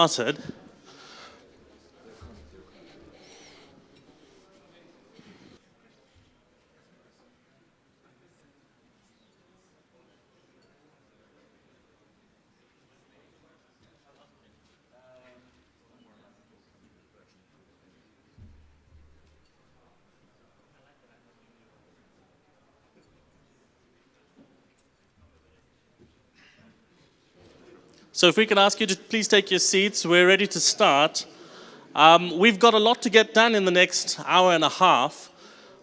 Started. So if we can ask you to please take your seats, we're ready to start. We've got a lot to get done in the next hour and a half.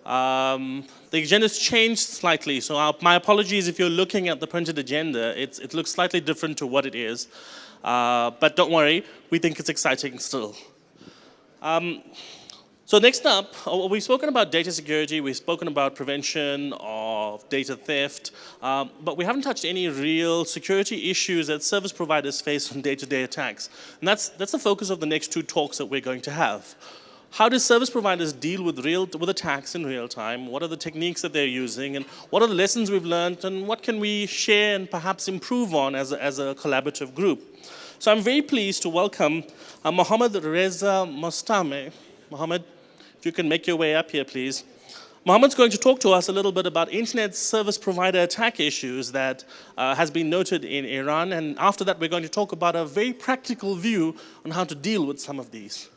The agenda's changed slightly, so my apologies if you're looking at the printed agenda. It looks slightly different to what it is, but don't worry, we think it's exciting still. So next up, we've spoken about data security, we've spoken about prevention of data theft, but we haven't touched any real security issues that service providers face from day-to-day attacks. And that's the focus of the next two talks that we're going to have. How do service providers deal with attacks in real time? What are the techniques that they're using? And what are the lessons we've learned? And what can we share and perhaps improve on as a collaborative group? So I'm very pleased to welcome Mohammad Reza Mostame. Mohammad, if you can make your way up here, please. Mohammad's going to talk to us a little bit about internet service provider attack issues that has been noted in Iran. And after that, we're going to talk about a very practical view on how to deal with some of these.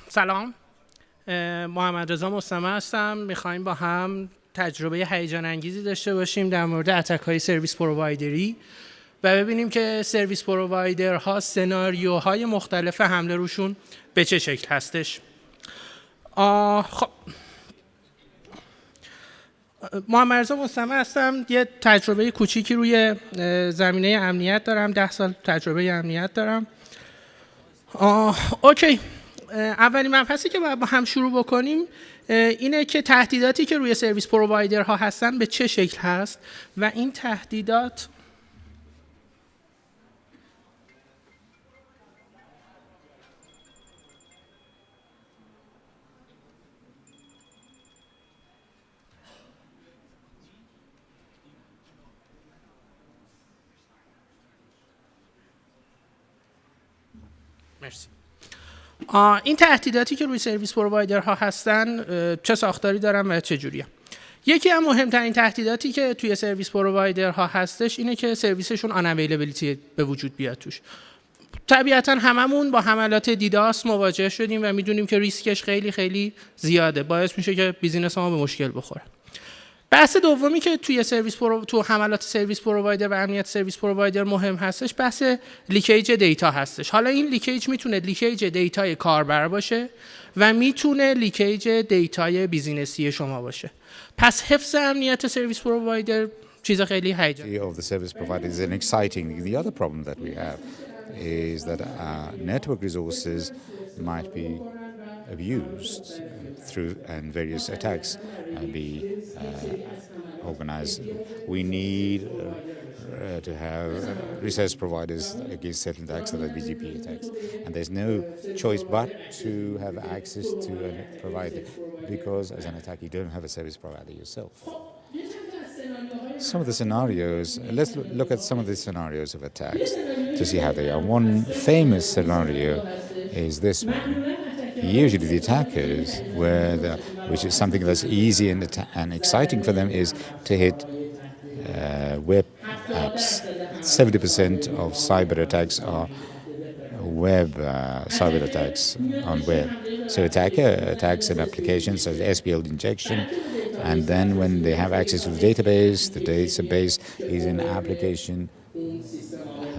سلام محمد رضا مستمع هستم. میخوایم با هم تجربه هیجان انگیزی داشته باشیم در مورد اتک های سرویس پرووایدری و ببینیم که سرویس پرووایدرها سناریوهای مختلف حمله روشون به چه شکل هستش. خب محمد رضا مستمع هستم. یه تجربه کوچیکی روی زمینه امنیت دارم. 10 سال تجربه امنیت دارم. اوکی، اولین مبحثی که باید با هم شروع بکنیم اینه که تهدیداتی که روی سرویس پرووایدرها هستن به چه شکل هست و این تهدیدات مرسی. این تهدیداتی که روی سرویس پرووایدرها هستن چه ساختاری دارن و چه جوریه؟ یکی از مهمترین تهدیداتی که توی سرویس پرووایدرها هستش اینه که سرویسشون آن اویلیبیلیتی به وجود بیاد توش. طبیعتاً هممون با حملات دیداس مواجه شدیم و میدونیم که ریسکش خیلی خیلی زیاده، باعث میشه که بیزینس ما به مشکل بخوره. بحث دومی که تو حملات سرویس پرووایدر و امنیت سرویس پرووایدر مهم هستش بحث لیکیج دیتا هستش. حالا این لیکیج میتونه لیکیج دیتای کاربر باشه و میتونه لیکیج دیتای بیزینسی شما باشه. پس حفظ امنیت سرویس پرووایدر چیز خیلی هیجانی. Of the service providers is exciting. The other problem that we have is that our network resources might be abused through and various attacks be organized. We need to have research providers against certain attacks that are BGP attacks, and there's no choice but to have access to a provider because as an attacker you don't have a service provider yourself. Some of the scenarios, let's look at some of the scenarios of attacks to see how they are. One famous scenario is this one. Usually the attackers, which is something that's easy and exciting for them, is to hit web apps. 70% of cyber attacks are web cyber attacks on web. So attacker attacks an application such as SQL injection, and then when they have access to the database is an application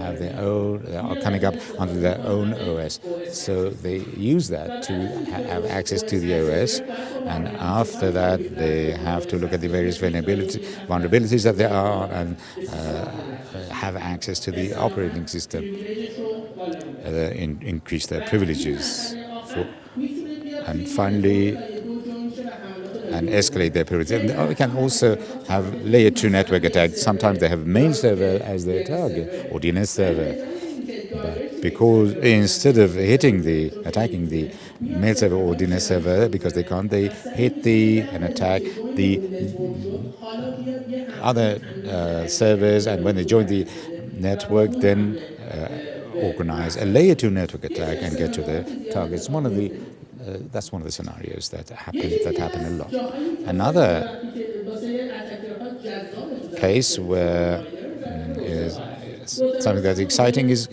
have they are coming up under their own OS. So they use that to have access to the OS, and after that they have to look at the various vulnerabilities that there are and have access to the operating system, increase their privileges, and finally and escalate their privileges. And we can also have layer 2 network attacks. Sometimes they have mail server as their target or DNS server. But because instead of attacking the mail server or DNS server, because they can't, they hit and attack the other servers, and when they join the network, then organize a layer 2 network attack and get to their targets. That's one of the scenarios that happen a lot. Another case where is something that's exciting is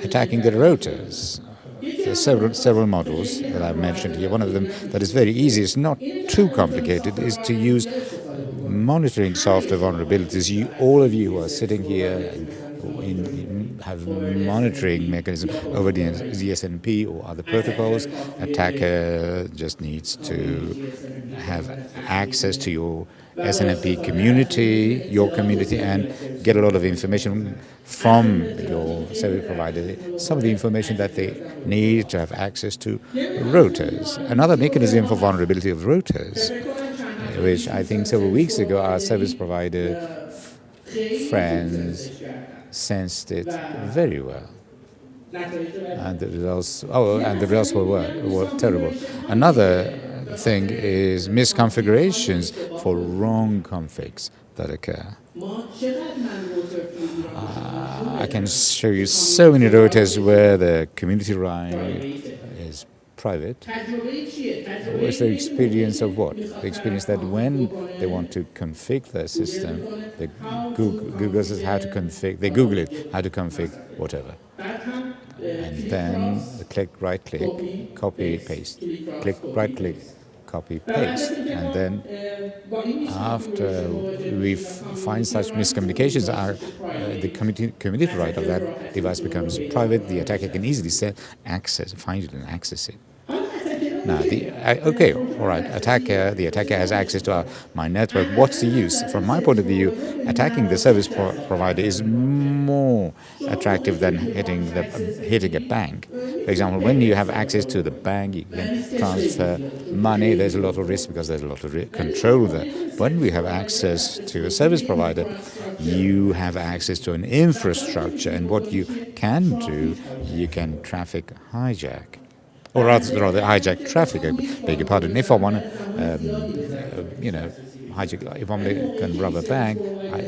attacking the routers. There are several models that I've mentioned here. One of them that is very easy, it's not too complicated, is to use monitoring software vulnerabilities. All of you who are sitting here have monitoring mechanism over the SNP or other protocols. Attacker just needs to have access to your SNMP community, and get a lot of information from your service provider, some of the information that they need to have access to routers. Another mechanism for vulnerability of routers, which I think several weeks ago our service provider friends sensed it very well. And the results were terrible. Another thing is misconfigurations for wrong configs that occur. I can show you so many routers where the community right is private. What's the experience of what? The experience that when they want to configure their system, they Google says how to configure. They Google it, how to configure whatever. And then right click, copy, paste. Click, right click, copy, paste. And then after we find such miscommunications, the community right of that device becomes private. The attacker can easily find it and access it. Now, the attacker has access to my network. What's the use? From my point of view, attacking the service provider is more attractive than hitting a bank. For example, when you have access to the bank, you can transfer money. There's a lot of risk because there's a lot of control there. When we have access to a service provider, you have access to an infrastructure, and what you can do, you can traffic hijack. Or rather hijack traffic, I beg your pardon. If I want to, hijack, if I can rob a bank, I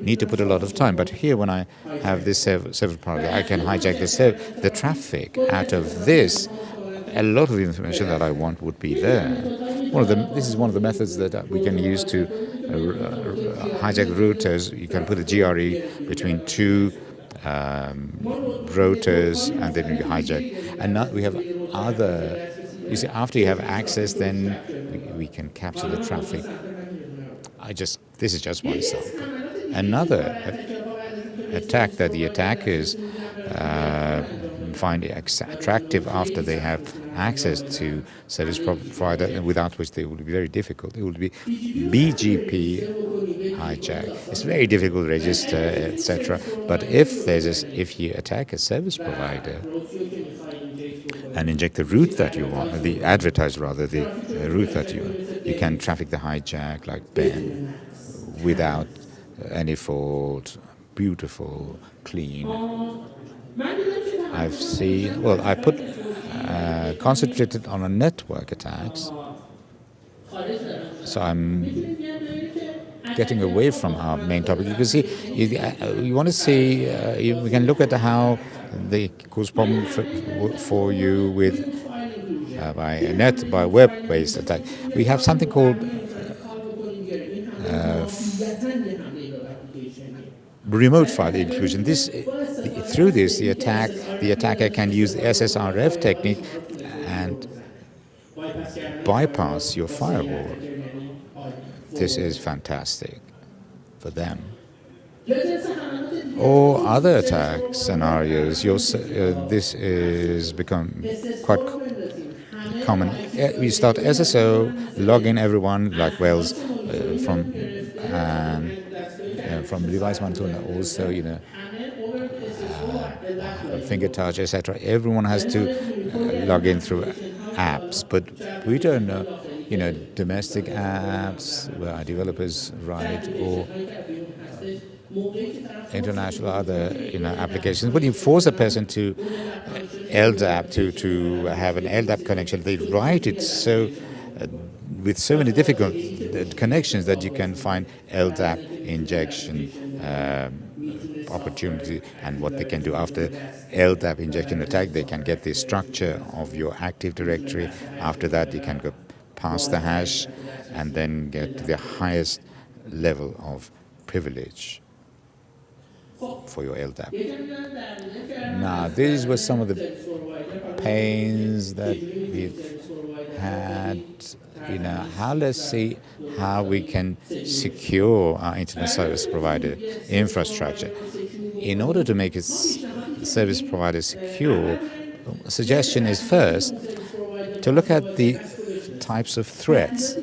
need to put a lot of time. But here, when I have this service provider, I can hijack the traffic. Out of this, a lot of the information that I want would be there. This is one of the methods that we can use to hijack routers. You can put a GRE between two routers, and then you hijack. And now we have other. You see, after you have access, then we can capture the traffic. This is just one example. Another attack that the attackers find attractive after they have access to service provider, and without which they would be very difficult. It would be BGP hijack. It's very difficult to register, etc. But if you attack a service provider and inject the route that you want, the route that you want, you can traffic the hijack like Ben without any fault. Beautiful, clean. I put concentrated on a network attacks. So I'm getting away from our main topic. You can see, you want to see, we can look at how they cause problem for you with by web-based attack. We have something called remote file inclusion. Through this, the attacker can use the SSRF technique and bypass your firewall. This is fantastic for them. Or other attack scenarios. This is become quite common. We start SSO, log in everyone like whales from device management, also finger touch, etc. Everyone has to log in through apps, but we don't know, domestic apps where our developers write, or international other applications. When you force a person to LDAP to have an LDAP connection, they write it with so many difficult connections that you can find LDAP injection opportunity. And what they can do after LDAP injection attack, they can get the structure of your Active Directory. After that, you can go past the hash and then get to the highest level of privilege for your LDAP. Now, these were some of the pains that we've had. Let's see how we can secure our internet service provider infrastructure. In order to make a service provider secure, a suggestion is first to look at the types of threats.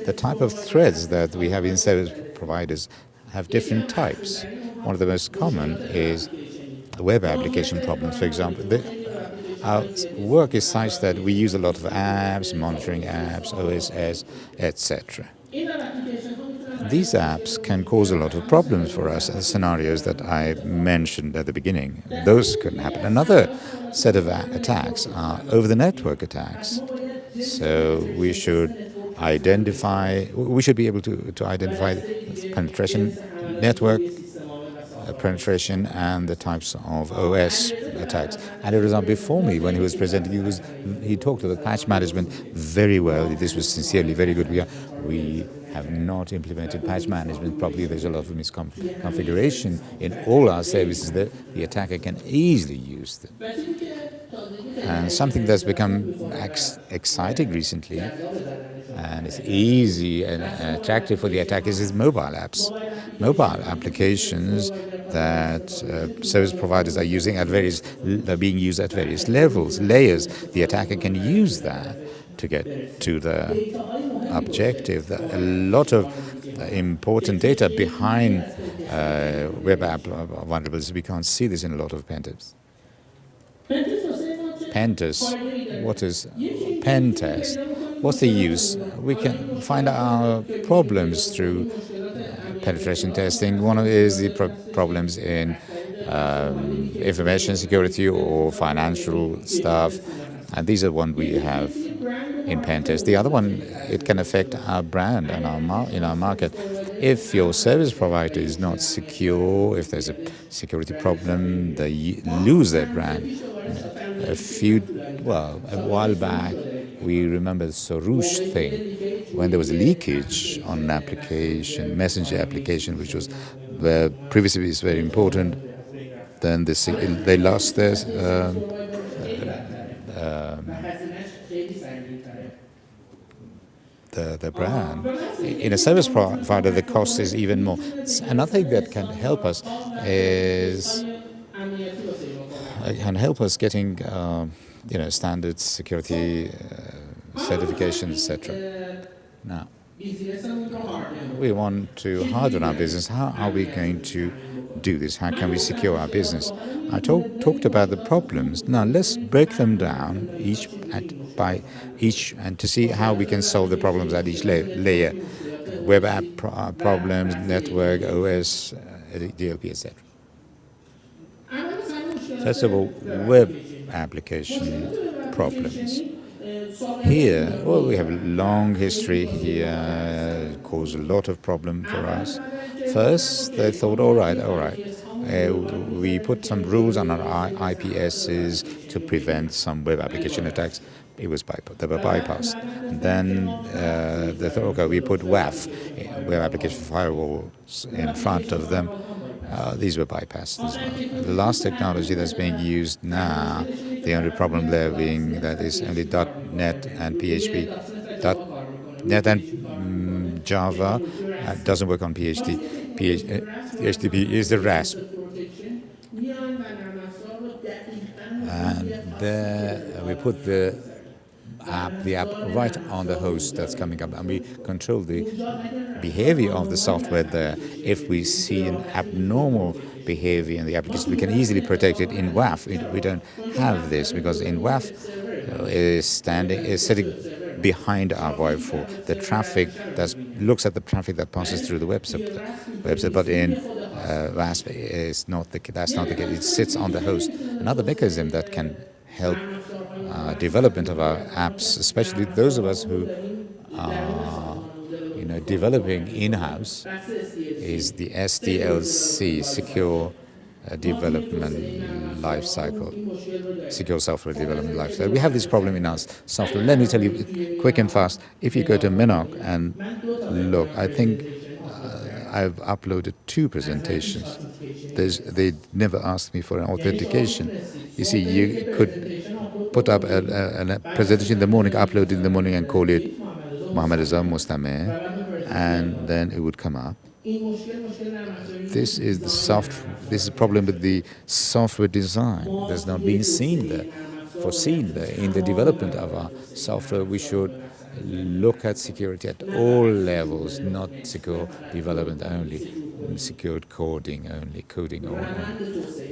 The type of threats that we have in service providers have different types. One of the most common is web application problems. For example, our work is such that we use a lot of apps, monitoring apps, OSS, etc. These apps can cause a lot of problems for us, scenarios that I mentioned at the beginning. Those can happen. Another set of attacks are over-the-network attacks. So we should be able to identify penetration, network penetration, and the types of OS attacks. And it was before me when he was presenting. He talked to the patch management very well. This was sincerely very good. We have not implemented patch management properly. There's a lot of misconfiguration in all our services that the attacker can easily use them. And something that's become exciting recently, and it's easy and attractive for the attackers, is mobile apps. Mobile applications that service providers are using are being used at various layers. The attacker can use that to get to the objective. A lot of important data behind web app vulnerabilities. We can't see this in a lot of pen tests. Pen test. What is pen test? What's the use? We can find our problems through penetration testing. One is the problems in information security or financial stuff, and these are one we have in pen test. The other one, it can affect our brand and in our market. If your service provider is not secure, if there's a security problem, they lose their brand. A while back, we remember the Soroush thing, when there was a leakage on an application, messenger application, which was where privacy is very important. Then they lost their the brand. In a service provider, the cost is even more. Another thing that can help us is getting standards, security certifications, etc. Now, we want to harden our business. How are we going to do this? How can we secure our business? I talked about the problems. Now let's break them down by each and to see how we can solve the problems at each layer. Web app problems, network, OS, DLP, etc. First of all, web application problems. Here, we have a long history here. It caused a lot of problem for us. First, they thought, all right. We put some rules on our IPSs to prevent some web application attacks. They were bypassed. And then they thought, okay, we put WAF, web application firewalls, in front of them. These were bypassed as well. The last technology that's being used now, the only problem there being that is only .NET and PHP. .NET and Java doesn't work on PHP. HTTP is the RASP. And there we put the app right on the host that's coming up, and we control the behavior of the software there. If we see an abnormal behavior in the application, we can easily protect it. In WAF, we don't have this, because in WAF is sitting behind our webform. The traffic that looks at the traffic that passes through the website. But in WASP is not that's not the case. It sits on the host. Another mechanism that can help development of our apps, especially those of us who are developing in-house, is the SDLC, Secure Development Life Cycle, Secure Software Development Life Cycle. We have this problem in our software. Let me tell you quick and fast. If you go to MENOG and look, I think I've uploaded 2 presentations. They never asked me for an authentication. You see, you could put up a presentation in the morning, upload it in the morning, and call it Mohammed Reza Mostameh, and then it would come up. This is a problem with the software design. That's not being foreseen there. In the development of our software, we should look at security at all levels, not secure development only, secured coding only.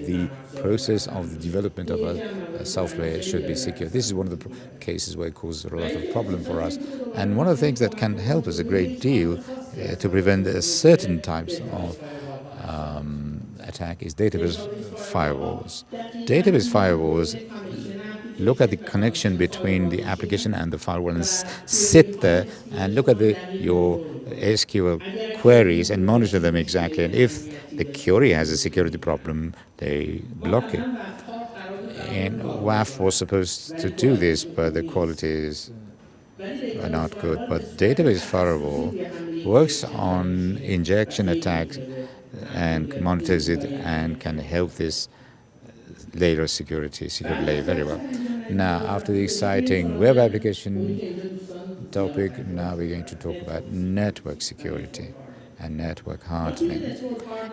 The process of the development of a software should be secure. This is one of the cases where it causes a lot of problem for us. And one of the things that can help us a great deal to prevent certain types of attack is database firewalls. Database firewalls look at the connection between the application and the firewall and sit there and look at your SQL queries and monitor them exactly. And if the query has a security problem, they block it. And WAF was supposed to do this, but the qualities are not good. But database firewall works on injection attacks and monitors it and can help this layer of security layer very well. Now, after the exciting web application topic, now we're going to talk about network security and network hardening.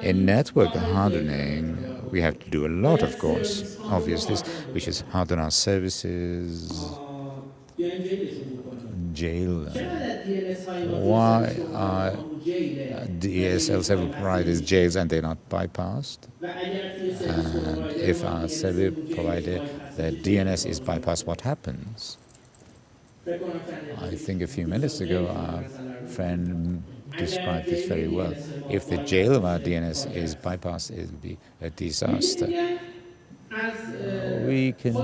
In network hardening, we have to do a lot, of course, obviously, which is harden our services, jail. Why are DSL service providers jails and they're not bypassed? And if our service provider, the DNS is bypassed, what happens? I think a few minutes ago our friend described this very well. If the jail of our DNS is bypassed, it will be a disaster. We can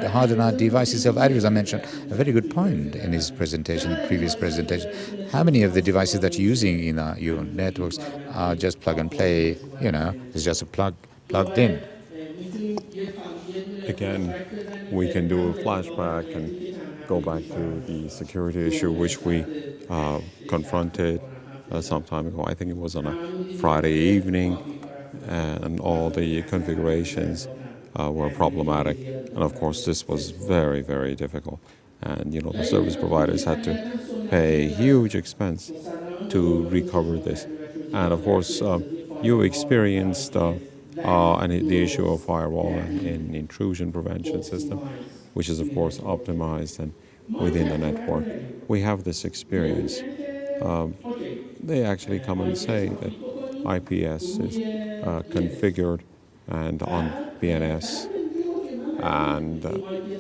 harden our devices of address. I mentioned a very good point in his previous presentation. How many of the devices that you're using in your networks are just plug and play? It's just a plugged in. Again, we can do a flashback and go back to the security issue which we confronted some time ago. I think it was on a Friday evening, and all the configurations were problematic. And of course, this was very, very difficult. And the service providers had to pay huge expense to recover this. And of course, you experienced the issue of firewall and intrusion prevention system, which is of course optimized and within the network. We have this experience. They actually come and say that IPS is configured and on BNS, and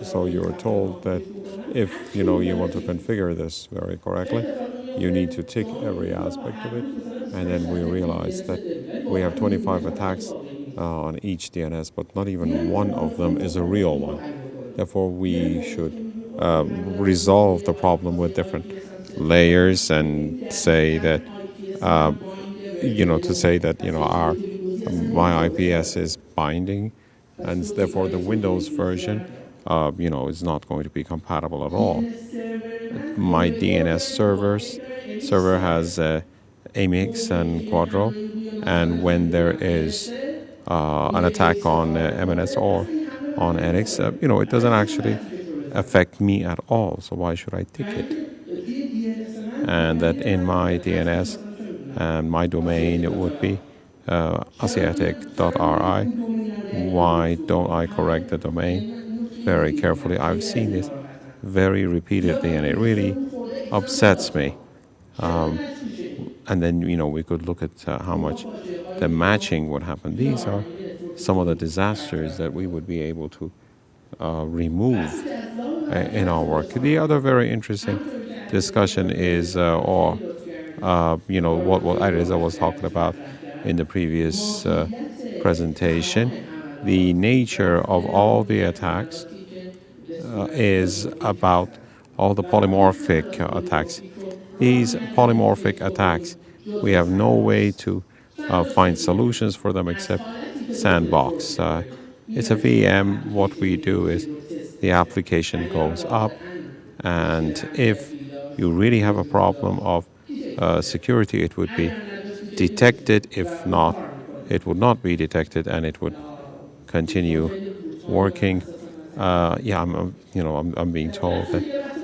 so you're told that if you want to configure this very correctly, you need to tick every aspect of it. And then we realized that we have 25 attacks on each DNS, but not even one of them is a real one. Therefore, we should resolve the problem with different layers and say that my IPS is binding, and therefore the Windows version is not going to be compatible at all. My DNS server has Amix and Quadro, and when there is an attack on MNS or on NX, it doesn't actually affect me at all. So why should I tick it? And that in my DNS and my domain it would be asiatic.ri. Why don't I correct the domain very carefully? I've seen this very repeatedly, and it really upsets me. And then we could look at how much the matching would happen. These are some of the disasters that we would be able to remove in our work. The other very interesting discussion is, or what Ireza was talking about in the previous presentation. The nature of all the attacks is about all the polymorphic attacks. These polymorphic attacks, we have no way to find solutions for them except sandbox. It's a VM. What we do is the application goes up, and if you really have a problem of security, it would be detected. If not, it would not be detected, and it would continue working. I'm being told that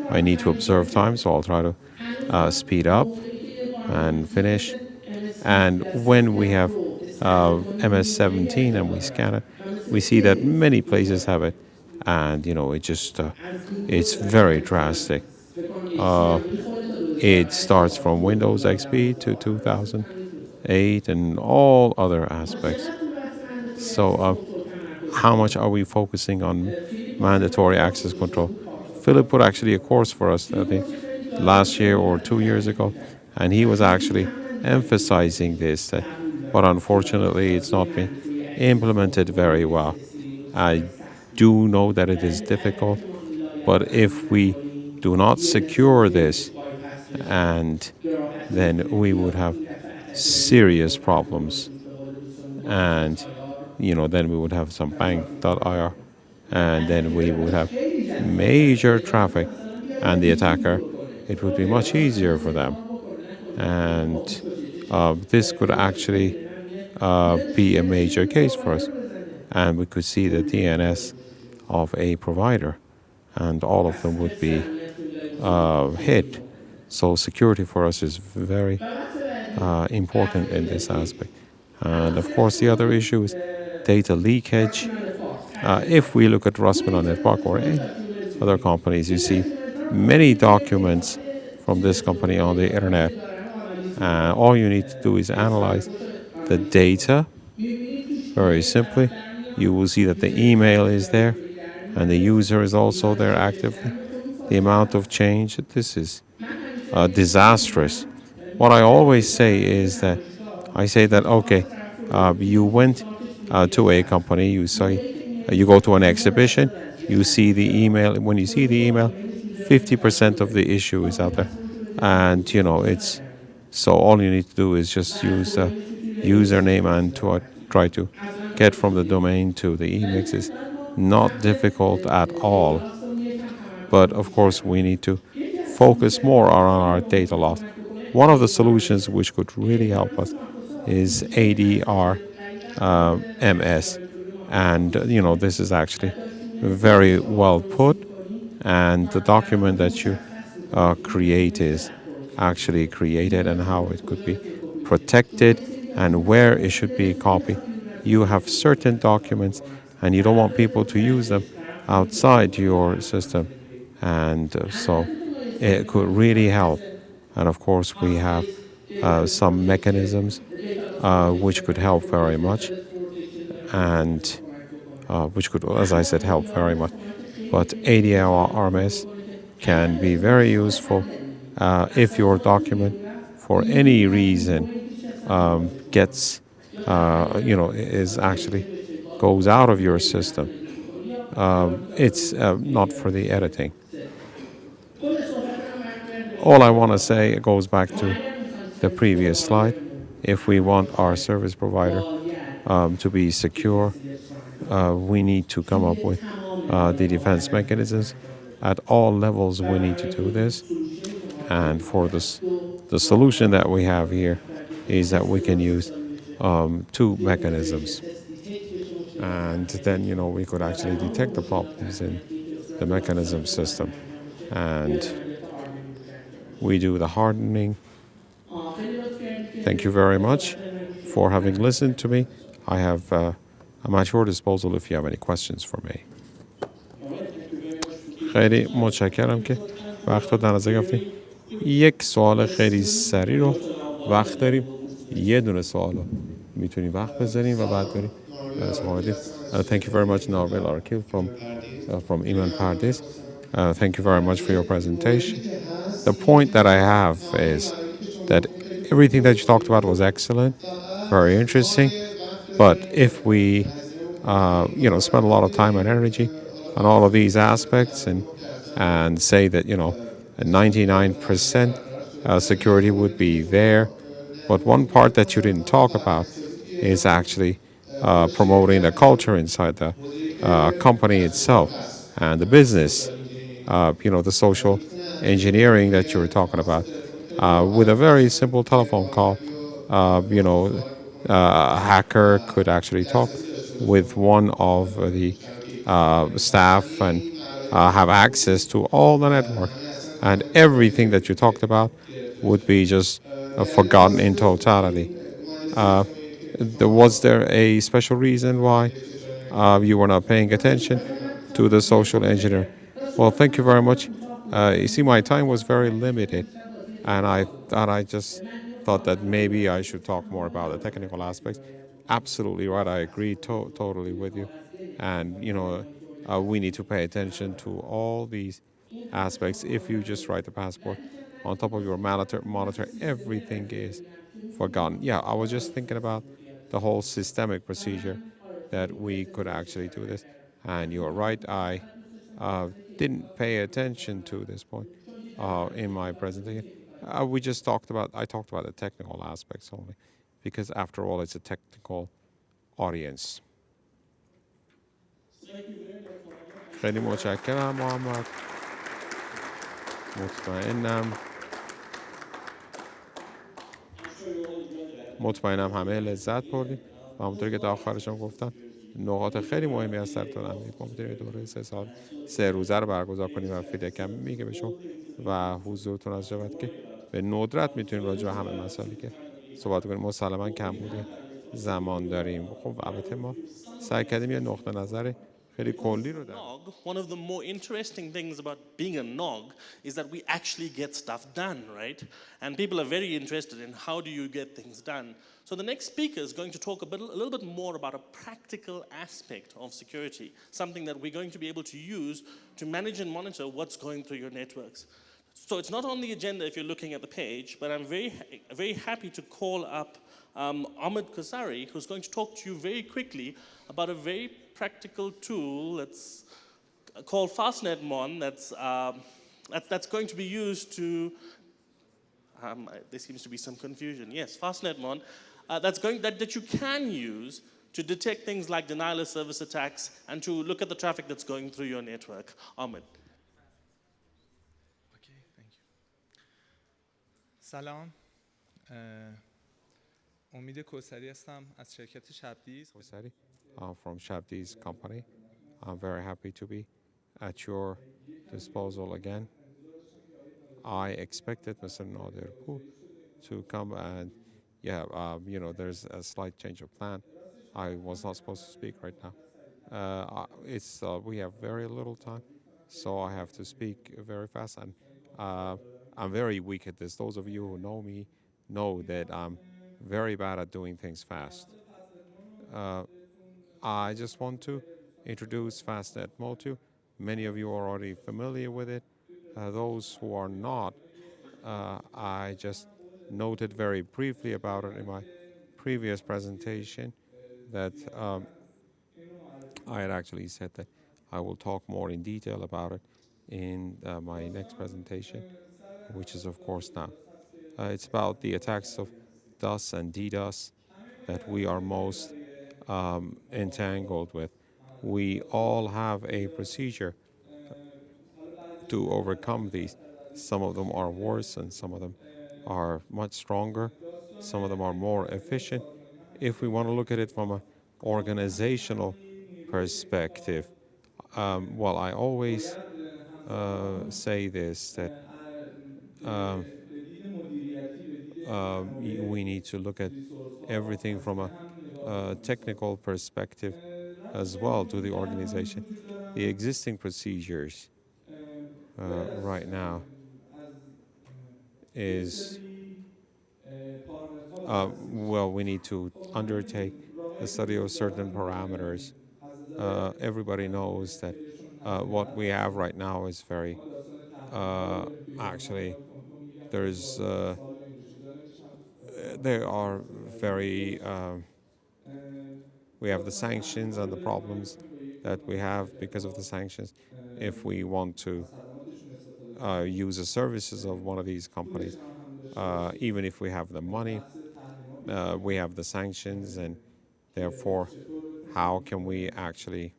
I need to observe time, so I'll try to speed up and finish. And when we have MS-17 and we scan it, we see that many places have it, and it's very drastic. It starts from Windows XP to 2008 and all other aspects. So how much are we focusing on mandatory access control? Philip put actually a course for us, I think, last year or 2 years ago, and he was actually emphasizing this, but unfortunately it's not been implemented very well. I do know that it is difficult, but if we do not secure this, and then we would have serious problems. And then we would have some bank.ir, and then we would have major traffic, and the attacker, it would be much easier for them. And this could actually be a major case for us. And we could see the DNS of a provider, and all of them would be hit. So security for us is very important in this aspect. And of course, the other issue is data leakage. If we look at Rosman Network or any other companies, you see many documents from this company on the internet. All you need to do is analyze the data very simply. You will see that the email is there, and the user is also there actively. The amount of change, this is disastrous. What I always say is that okay, you went to a company, you go to an exhibition, you see the email. When you see the email, 50% of the issue is out there, and it's so all you need to do is just use the username and to try to get from the domain to the emix is not difficult at all. But of course, we need to focus more on our data loss. One of the solutions which could really help us is ADR MS. And, this is actually very well put. And the document that you create is actually created, and how it could be protected and where it should be copied. You have certain documents, and you don't want people to use them outside your system. And so it could really help. And of course, we have some mechanisms which could help very much, and which could, as I said, help very much. But ADR RMS can be very useful if your document, for any reason, gets, is actually goes out of your system. It's not for the editing. All I want to say goes back to the previous slide. If we want our service provider to be secure, we need to come up with the defense mechanisms. At all levels, we need to do this. And for this, the solution that we have here is that we can use two mechanisms. And then, we could actually detect the problems in the mechanism system. And we do the hardening. Thank you very much for having listened to me. I'm at your disposal if you have any questions for me. خیلی متشکرم که وقت رو در نظر گرفتید. یک سوال خیلی سریع رو وقت داریم. یه دونه سوال رو میتونیم وقت بذاریم و بعد بریم. Thank you very much, Narvel Arkil from Iman Pardis. Thank you very much for your presentation. The point that I have is that everything that you talked about was excellent, very interesting. But if we, spend a lot of time and energy on all of these aspects and say that a 99% security would be there, but one part that you didn't talk about is actually promoting the culture inside the company itself and the business. The social engineering that you were talking about. With a very simple telephone call, a hacker could actually talk with one of the staff and have access to all the network. And everything that you talked about would be just forgotten in totality. Was there a special reason why you were not paying attention to the social engineer? Well, thank you very much. You see, my time was very limited, and I just thought that maybe I should talk more about the technical aspects. Absolutely right. I agree totally with you, and we need to pay attention to all these aspects. If you just write the passport on top of your monitor, everything is forgotten. Yeah, I was just thinking about the whole systemic procedure that we could actually do this. And you're right, I didn't pay attention to this point in my presentation. I talked about the technical aspects only, because after all, it's a technical audience. خیلی متشکرم محمد. مطمئنم مطمئنم همه لذت بردیم و همونطوری که تا آخرشون گفتم نقاط خیلی مهمی از سر دارم. ما میتونیم دوره 3 روزه رو برگزار کنیم و فیدکم میگه به شما و حضورتون از جواد که به ندرت میتونیم راجع به همه مسائلی که صحبت کنیم. مسلما کم بوده زمان داریم. خب البته ما سعی کردیم یه نقطه نظر خیلی کلی رو داریم. Nog, one of the more interesting things about being a Nog is that we actually get stuff done, right? And people are very interested in how do you get things done. So the next speaker is going to talk a little bit more about a practical aspect of security, something that we're going to be able to use to manage and monitor what's going through your networks. So it's not on the agenda if you're looking at the page, but I'm very happy to call up Ahmed Kosari, who's going to talk to you very quickly about a very practical tool that's called FastNetMon that's going to be used to, there seems to be some confusion. Yes, FastNetMon, that you can use to detect things like denial of service attacks and to look at the traffic that's going through your network. Ahmed. Okay, thank you. سلام. امید کوثری هستم از شرکت شبدیز. Kosari, from Shabdi's company. I'm very happy to be at your disposal again. I expected Mr. Nadirpur to come and there's a slight change of plan. I was not supposed to speak right now. We have very little time, so I have to speak very fast, and I'm very weak at this. Those of you who know me know that I'm very bad at doing things fast. I just want to introduce FastNet Motu. Many of you are already familiar with it. Those who are not, I just noted very briefly about it in my previous presentation that I had actually said that I will talk more in detail about it in my next presentation, which is of course now. It's about the attacks of DOS and DDoS that we are most entangled with. We all have a procedure to overcome these. Some of them are worse and some of them are much stronger. Some of them are more efficient. If we want to look at it from an organizational perspective, I always say this, that we need to look at everything from a technical perspective as well to the organization. The existing procedures right now is we need to undertake the study of certain parameters. Everybody knows that what we have right now is very actually there's they are very. We have the sanctions and the problems that we have because of the sanctions. If we want to use the services of one of these companies, even if we have the money, we have the sanctions, and therefore, how can we actually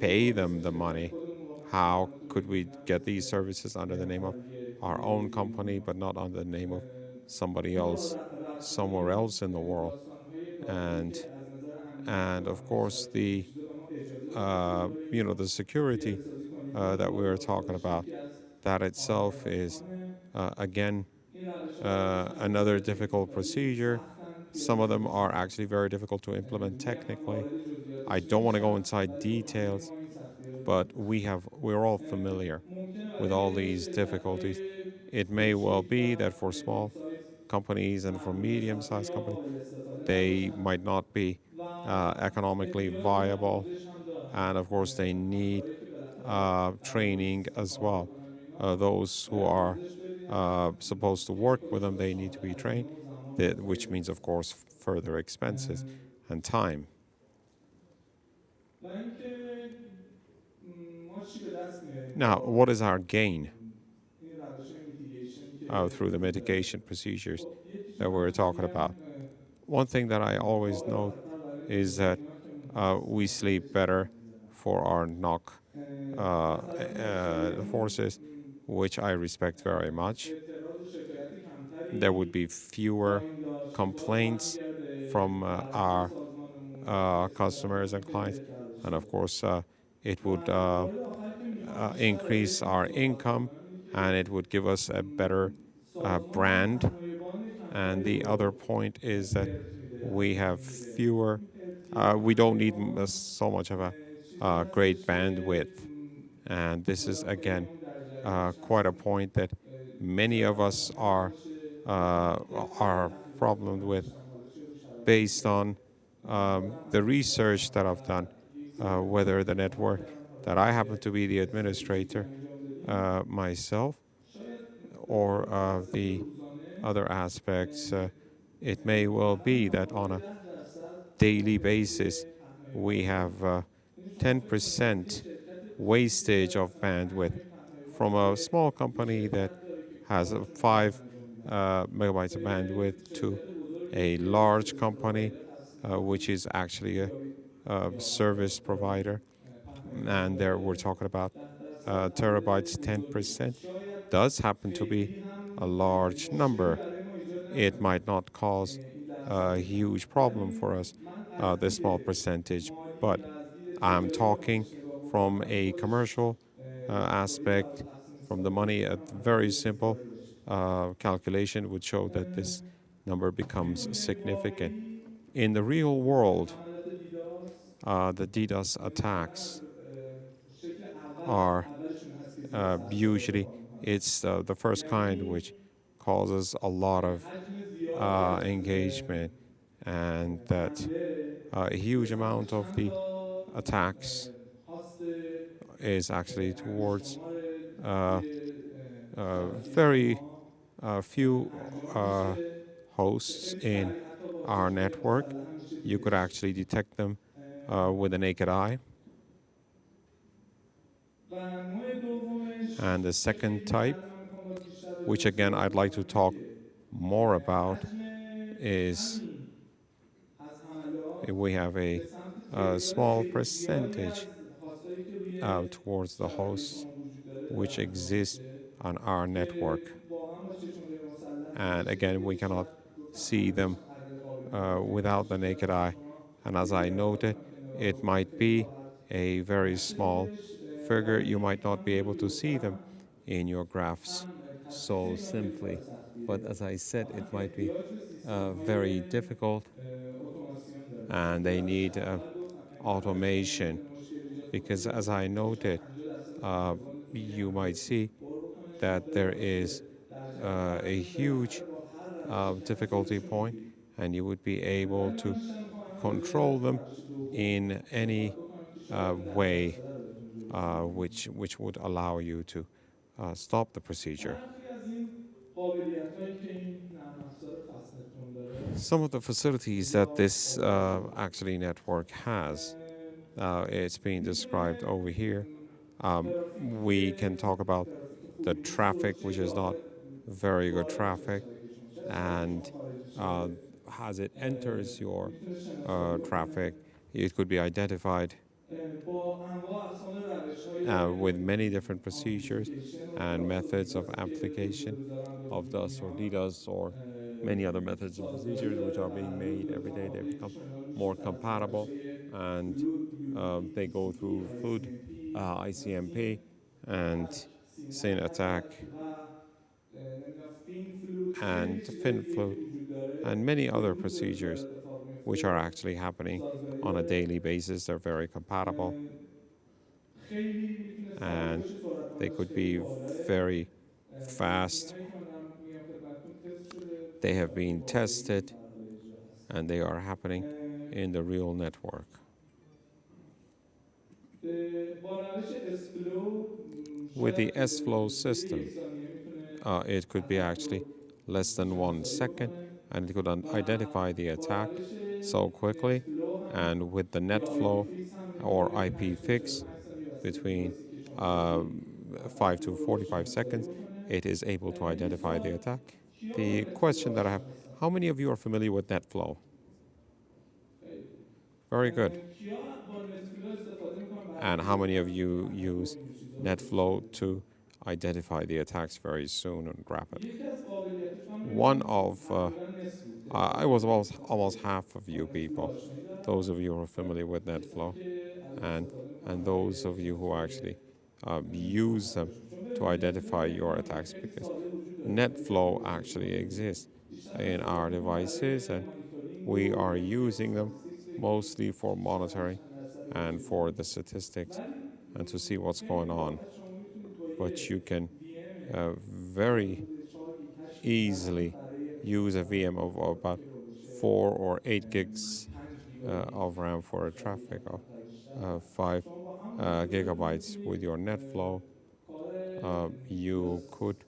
pay them the money? How could we get these services under the name of our own company, but not under the name of somebody else, somewhere else in the world? And of course the security that we were talking about, that itself is again another difficult procedure. Some of them are actually very difficult to implement technically. I don't want to go inside details, but we're all familiar with all these difficulties. It may well be that for small companies and for medium-sized companies, they might not be economically viable, and of course they need training as well. Those who are supposed to work with them, they need to be trained, which means, of course, further expenses and time. Now, what is our gain through the mitigation procedures that we're talking about? One thing that I always note is that we sleep better for our knock forces, which I respect very much. There would be fewer complaints from our customers and clients, and of course, it would increase our income, and it would give us a better brand. And the other point is that we have fewer, we don't need so much of a great bandwidth. And this is, again, quite a point that many of us are problemed with based on the research that I've done, whether the network that I happen to be the administrator myself, or the other aspects. It may well be that on a daily basis we have 10% wastage of bandwidth from a small company that has 5 megabytes of bandwidth to a large company which is actually a service provider, and there we're talking about terabytes. 10% does happen to be a large number. It might not cause a huge problem for us, this small percentage, but I'm talking from a commercial aspect, from the money. A very simple calculation would show that this number becomes significant. In the real world, the DDoS attacks are usually, it's the first kind which causes a lot of engagement, and that a huge amount of the attacks is actually towards very few hosts in our network. You could actually detect them with the naked eye. And the second type, which again I'd like to talk more about, is we have a small percentage towards the hosts which exist on our network. And again, we cannot see them without the naked eye. And as I noted, it might be a very small figure. You might not be able to see them in your graphs so simply. But as I said, it might be very difficult, and they need automation, because as I noted, you might see that there is a huge difficulty point, and you would be able to control them in any way which would allow you to stop the procedure. Some of the facilities that this actually network has, it's being described over here. We can talk about the traffic, which is not very good traffic, and as it enters your traffic, it could be identified with many different procedures and methods of application of DUS or DDoS or many other methods and procedures which are being made every day. They become more compatible, and they go through food, ICMP, and SYN attack, and FinFlu, and many other procedures which are actually happening on a daily basis. They're very compatible, and they could be very fast. They have been tested, and they are happening in the real network. With the S-Flow system, it could be actually less than 1 second, and it could identify the attack so quickly. And with the net flow or IP fix between 5 to 45 seconds, it is able to identify the attack. The question that I have, how many of you are familiar with NetFlow? Very good. And how many of you use NetFlow to identify the attacks very soon and rapidly? One of, I was almost half of you people, those of you who are familiar with NetFlow, and those of you who actually use them to identify your attacks, because NetFlow actually exists in our devices, and we are using them mostly for monitoring and for the statistics and to see what's going on. But you can very easily use a VM of about 4 or 8 gigs of RAM for a traffic of 5 gigabytes. With your NetFlow, you could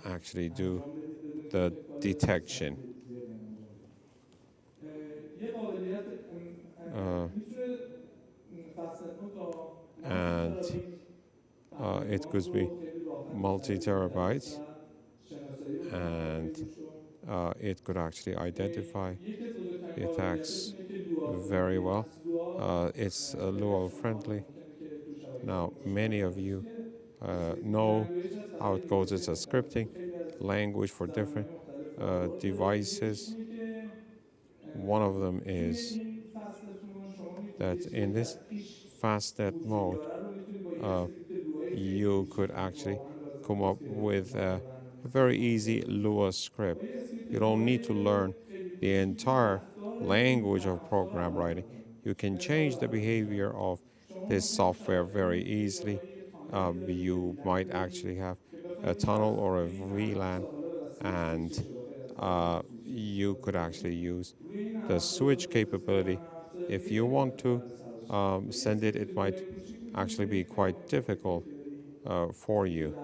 actually do the detection. And it could be multi-terabytes, and it could actually identify the attacks very well. It's Lua friendly. Now, many of you know how it goes. It's a scripting language for different devices. One of them is that in this fastnet mode, you could actually come up with a very easy Lua script. You don't need to learn the entire language of program writing. You can change the behavior of this software very easily. You might actually have a tunnel or a VLAN, and you could actually use the switch capability. If you want to send it, it might actually be quite difficult for you.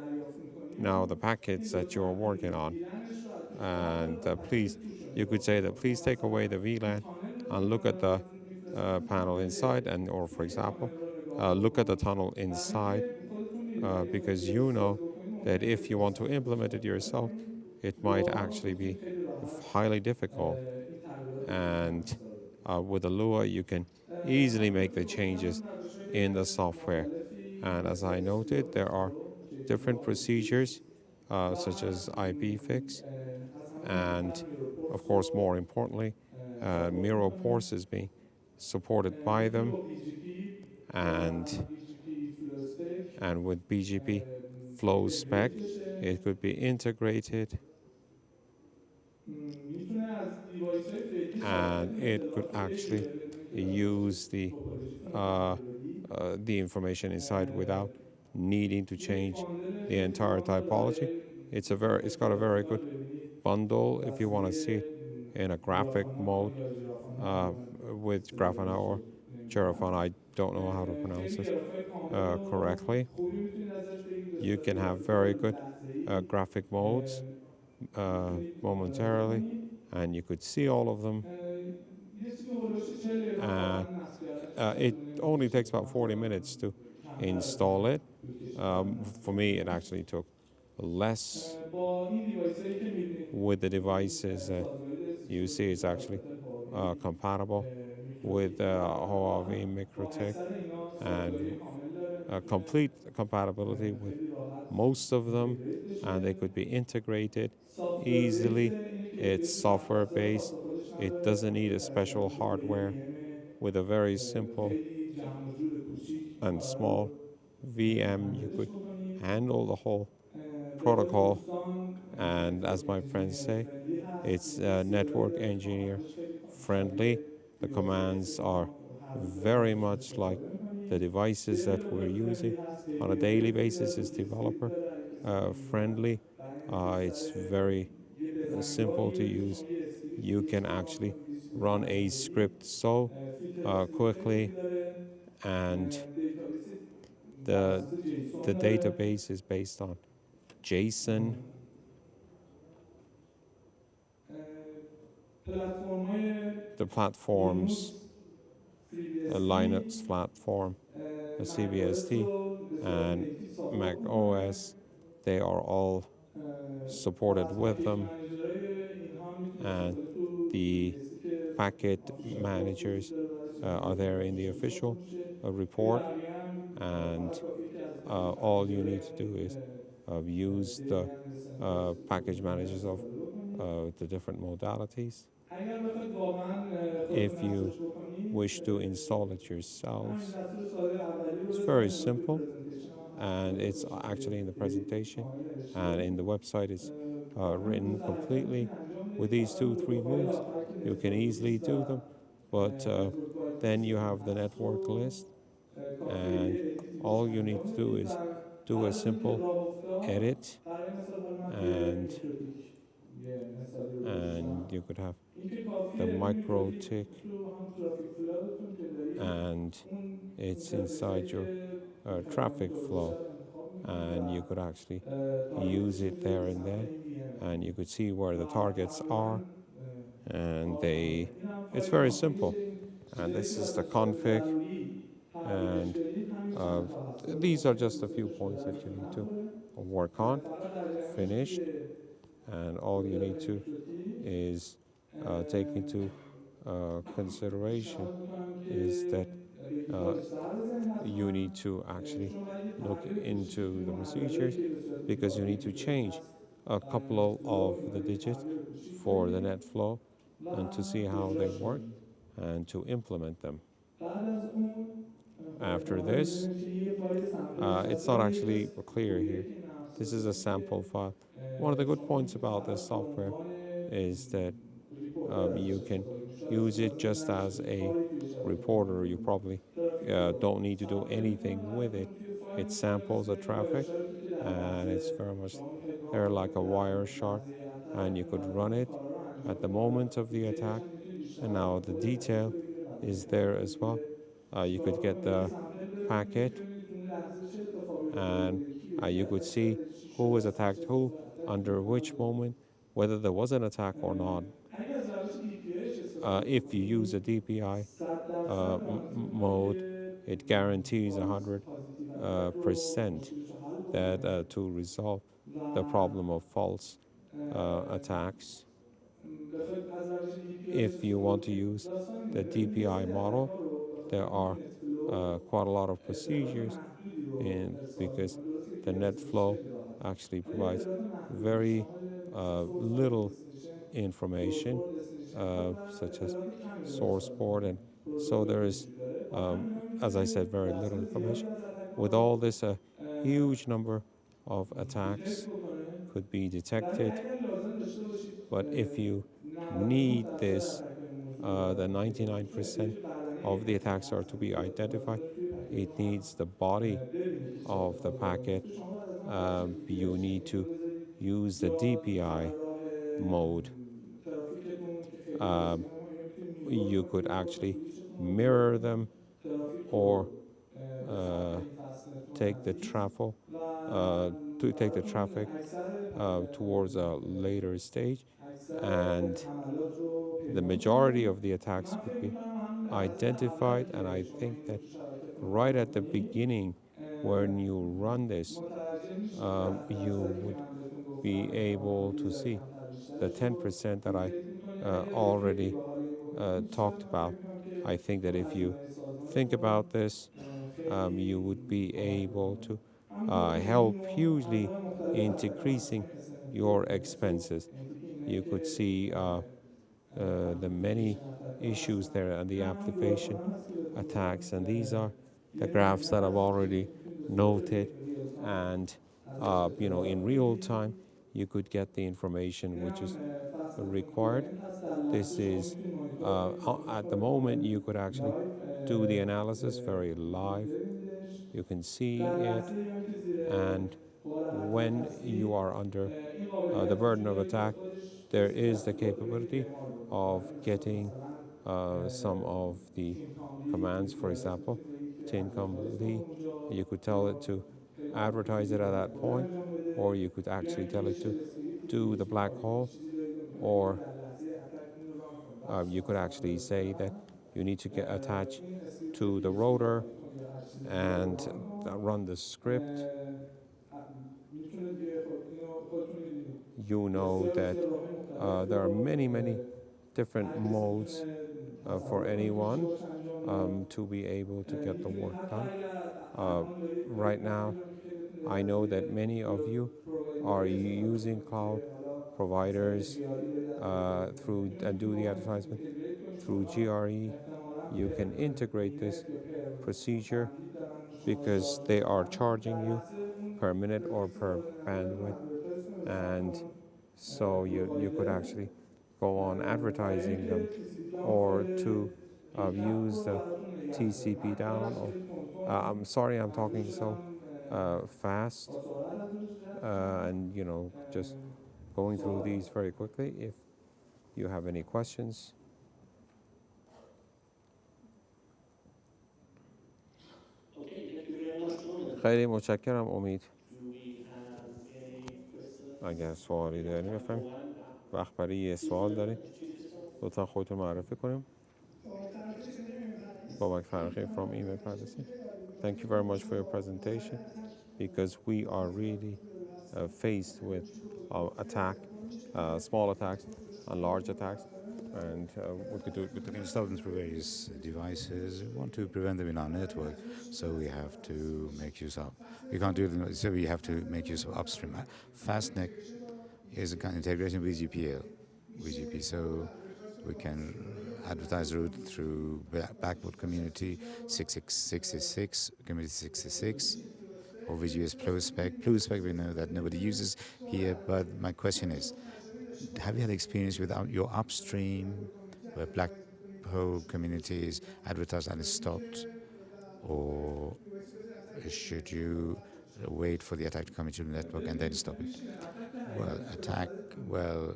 Now, the packets that you're working on, and please, you could say that please take away the VLAN and look at the panel inside, and or for example, look at the tunnel inside, because you know that if you want to implement it yourself, it might actually be highly difficult. And with the Lua, you can easily make the changes in the software. And as I noted, there are different procedures such as IP fix, and of course, more importantly, Miro Ports is being supported by them, and with BGP flow spec, it could be integrated, and it could actually use the information inside without needing to change the entire typology. It's got a very good bundle if you want to see it in a graphic mode with Grafana or Gerafana. I don't know how to pronounce this correctly. You can have very good graphic modes momentarily, and you could see all of them. It only takes about 40 minutes to install it. For me, it actually took less. With the devices that you see, it's actually compatible with Huawei MikroTik and complete compatibility with most of them, and they could be integrated easily. It's software based, it doesn't need a special hardware. With a very simple and small VM, you could handle the whole protocol. And as my friends say, it's network engineer friendly. The commands are very much like the devices that we're using on a daily basis. It's developer friendly. It's very simple to use. You can actually run a script so quickly, and the database is based on JSON. The platforms, a Linux platform, a CBST, and Mac OS, they are all supported with them, and the packet managers are there in the official report, and all you need to do is use the package managers of the different modalities. If you wish to install it yourselves, it's very simple, and it's actually in the presentation, and in the website it's written completely. With these 2-3 moves, you can easily do them, but then you have the network list, and all you need to do is do a simple edit, and you could have the micro tick, and it's inside your traffic flow, and you could actually use it there and then, and you could see where the targets are, and it's very simple. And this is the config, and these are just a few points that you need to work on. Finished, and all you need to is take into consideration is that you need to actually look into the procedures, because you need to change a couple of the digits for the net flow and to see how they work and to implement them. After this, it's not actually clear here. This is a sample file. One of the good points about this software is that you can use it just as a reporter. You probably don't need to do anything with it. It samples the traffic, and it's very much there like a Wireshark, and you could run it at the moment of the attack. And now the detail is there as well. You could get the packet, and you could see who was attacked who, under which moment, whether there was an attack or not. If you use a DPI mode, it guarantees 100% that to resolve the problem of false attacks. If you want to use the DPI model, there are quite a lot of procedures, because the net flow actually provides very little information, such as source port, and so there is, as I said, very little information. With all this, a huge number of attacks could be detected, but if you need this, the 99% of the attacks are to be identified. It needs the body of the packet. You need to use the DPI mode. You could actually mirror them, or take the traffic towards a later stage. and the majority of the attacks could be identified. And I think that right at the beginning, when you run this, you would be able to see the 10% that I already talked about. I think that if you think about this, you would be able to help hugely in decreasing your expenses. You could see the many issues there and the application attacks, and these are the graphs that I've already noted. And in real time, you could get the information which is required. This is at the moment you could actually do the analysis very live. You can see it, and when you are under the burden of attack, there is the capability of getting some of the commands. For example, Tincom Lee, you could tell it to advertise it at that point, or you could actually tell it to do the black hole, or you could actually say that you need to get attached to the rotor and run the script. You know that there are many different modes for anyone to be able to get the work done. Right now, I know that many of you are using cloud providers through and do the advertisement through GRE. You can integrate this procedure because they are charging you per minute or per bandwidth, and so you could actually go on advertising them, or to use the TCP down. Or I'm sorry, I'm talking so fast, and just going through these very quickly. If you have any questions. خیلی متشکرم امید. اگر سوالی داریم بفرمایید. وقت برای یه سوال داریم. لطفا خودتون معرفی کنیم. Babak Farhi from Email Privacy. Thank you very much for your presentation, because we are really faced with small attacks and large attacks, and we could do it with We can stop them through various devices. We want to prevent them in our network, so we have to make use of. We can't do them, so we have to make use of upstream. Fastnet is a kind of integration with VGP, so we can advertise route through backboard community 6666, community 66, or VGS PluSpec. PluSpec we know that nobody uses here, but my question is, have you had experience with your upstream where black hole communities advertise and is stopped, or should you wait for the attack to come into the network and then stop it? Well,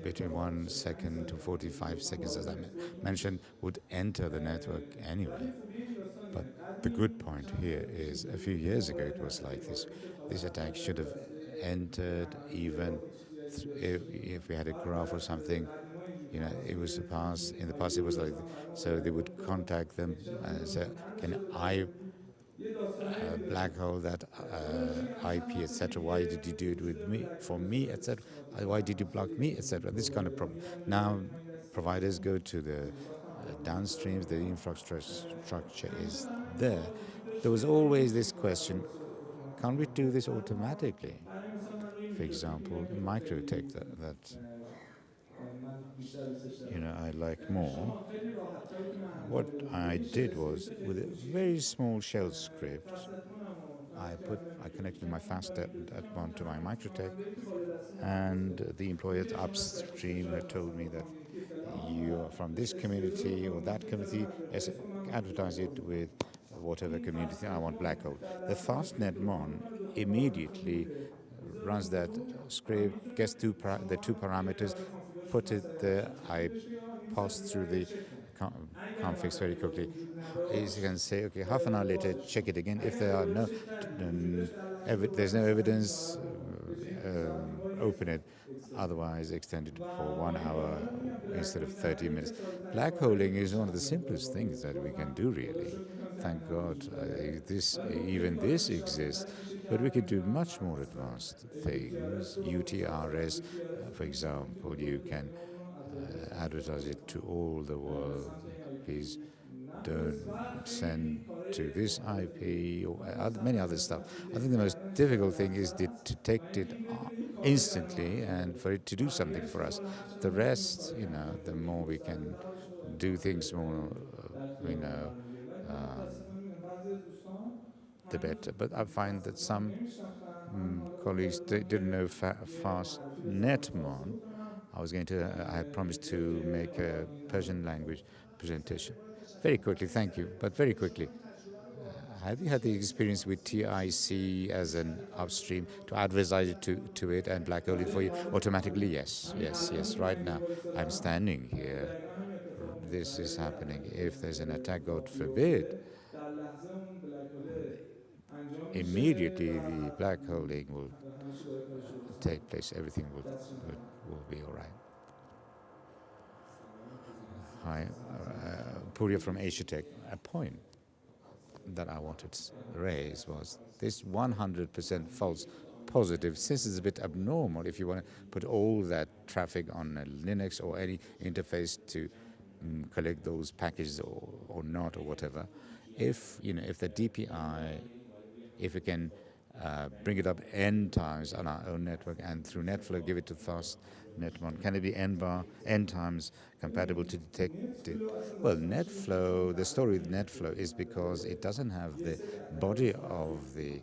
between 1 second to 45 seconds, as I mentioned, would enter the network anyway. But the good point here is, a few years ago it was like this. This attack should have entered even if we had a graph or something. It was in the past it was like, so they would contact them and say, can I black hole that IP, etc. Why did you do it with me, for me, etc. Why did you block me, etc. This kind of problem. Now providers go to the downstreams, the infrastructure is there. There was always this question, can't we do this automatically? For example, Microtech that I like more. What I did was, with a very small shell script, I connected my fastnet one to my Microtech, and the employers upstream had told me that you are from this community or that community, advertise it with whatever community. I want black hole. The fastnet mon immediately runs that script, gets the two parameters, put it there. I pass through the configs very quickly. As you can say, okay, half an hour later, check it again. If there are there's no evidence open it, otherwise extend it for 1 hour instead of 30 minutes. Black holing is one of the simplest things that we can do, really. Thank God even this exists, but we could do much more advanced things. UTRS, for example, you can advertise it to all the world. Please don't send to this IP or many other stuff. I think the most difficult thing is to detect it instantly and for it to do something for us. The rest, the more we can do things more, the better. But I find that some colleagues didn't know fast netmon. I had promised to make a Persian language presentation. Very quickly, thank you, but very quickly. Have you had the experience with TIC as an upstream to advertise it to it and black hole it for you automatically? Yes. Right now, I'm standing here. This is happening. If there's an attack, God forbid, immediately the black holing will take place. Everything will be all right. Hi, Purya from Asia Tech. A point that I wanted to raise was this 100% false positive. Since it's a bit abnormal, if you want to put all that traffic on a Linux or any interface to collect those packages or not or whatever, if the DPI, if we can bring it up n times on our own network and through NetFlow give it to fast netmon, can it be n times compatible to detect it? Well, NetFlow, the story with NetFlow is because it doesn't have the body of the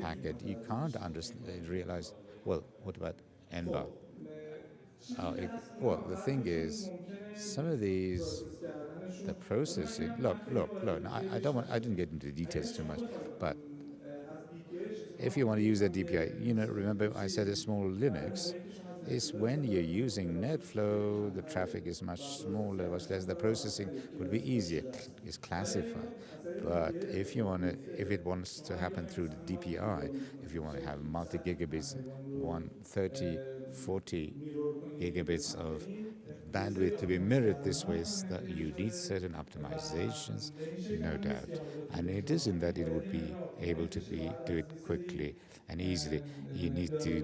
packet. You can't realize, well, what about nbar? Well, the thing is, some of these, the processing. Look. No, I didn't get into the details too much, but if you want to use a DPI, remember I said a small Linux is when you're using NetFlow, the traffic is much smaller, much less. The processing would be easier. It's classified. But if it wants to happen through the DPI, if you want to have multi-gigabits, 30, 40 gigabits of bandwidth to be mirrored this way, that you need certain optimizations, no doubt. And it isn't that it would be able to do it quickly and easily. You need to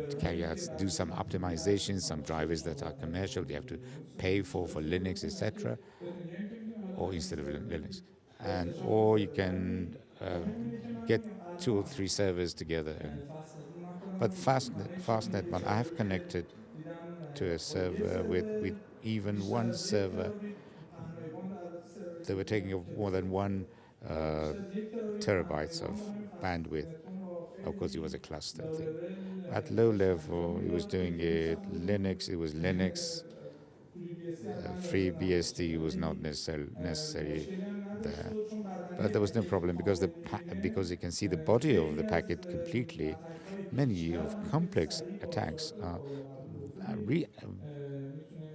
do some optimizations, some drivers that are commercial, you have to pay for Linux, etc., or instead of Linux. Or you can get 2 or 3 servers together. But FastNet, I have connected to a server with even one server. They were taking up more than 1 terabytes of bandwidth. Of course, it was a cluster thing. At low level, it was doing it Linux. It was Linux. FreeBSD was not necessary there. But there was no problem because you can see the body of the packet completely. Many of complex attacks are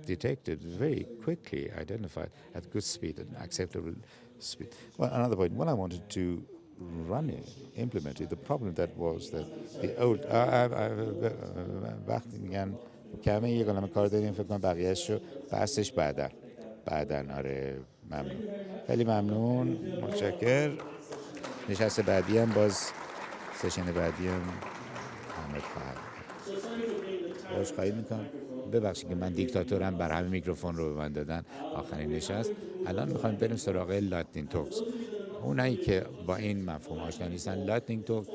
detected very quickly, identified at good speed and acceptable speed. Well, another point, when I wanted to implement it, the problem that was that the old وقتی میگن کمی یک عالمه کار داریم فکر کنم بقیه‌اشو بحثش بعدن آره ممنون خیلی ممنون متشکر نشست بعدی هم باز سشن بعدی هم حامد خواهد خواهی میکنم ببخشید که من دیکتاتورم بر همه میکروفون رو به من دادن آخرین نشست الان میخوایم بریم سراغ لاتین توکس اونایی که با این مفهوم آشنا نیستن لاتین توک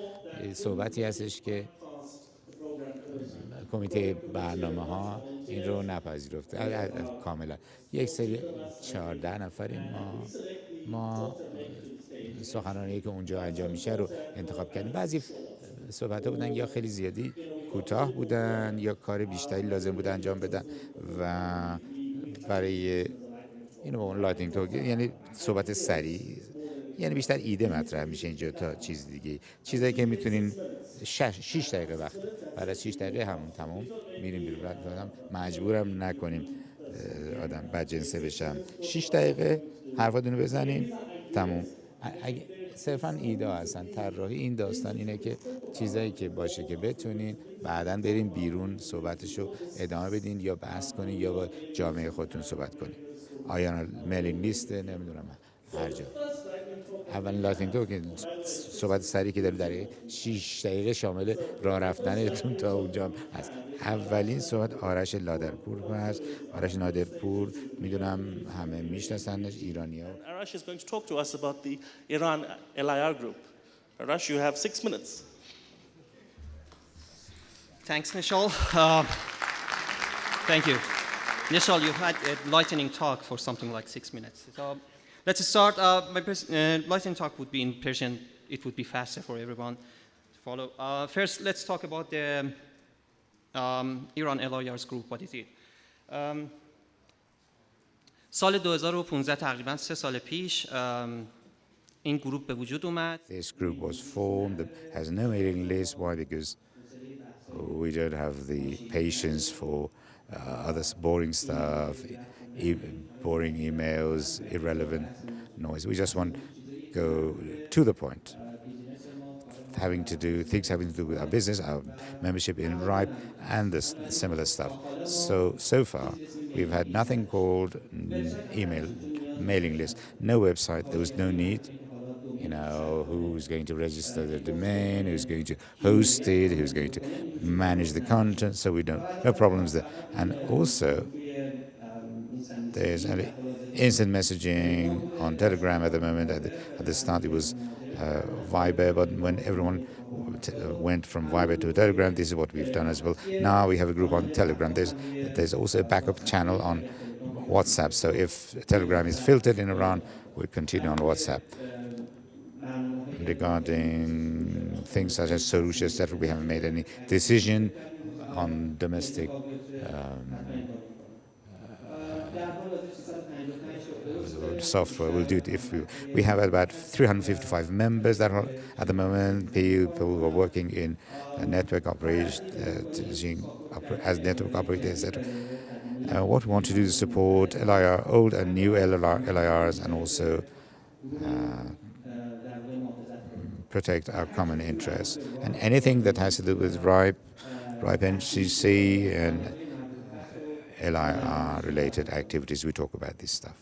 صحبتی هستش که کمیته برنامه ها این رو نپذیرفته کاملا یک سری 14 نفریم ما سخنرانی که اونجا انجام میشه رو انتخاب کردیم بعضی صحبت ها بودن یا خیلی زیادی کوتاه بودن یا کار بیشتری لازم بود انجام بدن و برای اینو با اون لایتنینگ توک یعنی صحبت سریع یعنی بیشتر ایده مطرح میشه اینجا تا چیز دیگه چیزایی که میتونین 6 دقیقه وقت بعد از 6 دقیقه همون تمام میریم بیرون آدم مجبورم نکنیم آدم بدجنسه بشم 6 دقیقه حرفاتونو بزنین تمام صرفا ایده هستن طراحی این داستان اینه که چیزایی که باشه که بتونین بعداً برین بیرون صحبتشو ادامه بدین یا بحث کنین یا با جامعه خودتون صحبت کنین. آیا میلینگ لیسته نمیدونم هر جا. اولین لایتنینگ تاک که صحبت سریع که داره 6 دقیقه شامل راه رفتنتون تا اونجا هست. اولین صحبت آرش لادرپور هست. آرش لادرپور میدونم همه میشناسنش، ایرانی‌ها. Arash is going to talk to us about the Iran LIR group. Arash, you have 6 minutes. Thanks, Nishal. Thank you. Nishal, you had a lightning talk for something like 6 minutes. So let's start. My lightning talk would be in Persian. It would be faster for everyone to follow. First, let's talk about the Iran LIR's group. What is it? سال 2015 تقریباً 3 سال پیش این گروپ به وجود اومد. This group was formed, has no mailing list. Why? Because we don't have the patience for other boring stuff, boring emails, irrelevant noise. We just want to go to the point. Having to do things having to do with our business, our membership in RIPE, and this similar stuff. So far, we've had nothing called mailing list, no website. There was no need. You know, who's going to register the domain, who's going to host it, who's going to manage the content. So we don't, no problems there. And also, there's instant messaging on Telegram at the moment. At the start, it was Viber, but when everyone went from Viber to Telegram, this is what we've done as well. Now we have a group on Telegram. There's also a backup channel on WhatsApp. So if Telegram is filtered in Iran, we continue on WhatsApp. Regarding things such as Sorush, etc., we haven't made any decision on domestic software. We'll do it if we have about 355 members that are at the moment, people who are working in network operation as network operators, etc. What we want to do is support LIR, old and new LIRs, and also protect our common interests. And anything that has to do with RIPE NCC, and LIR-related activities, we talk about this stuff.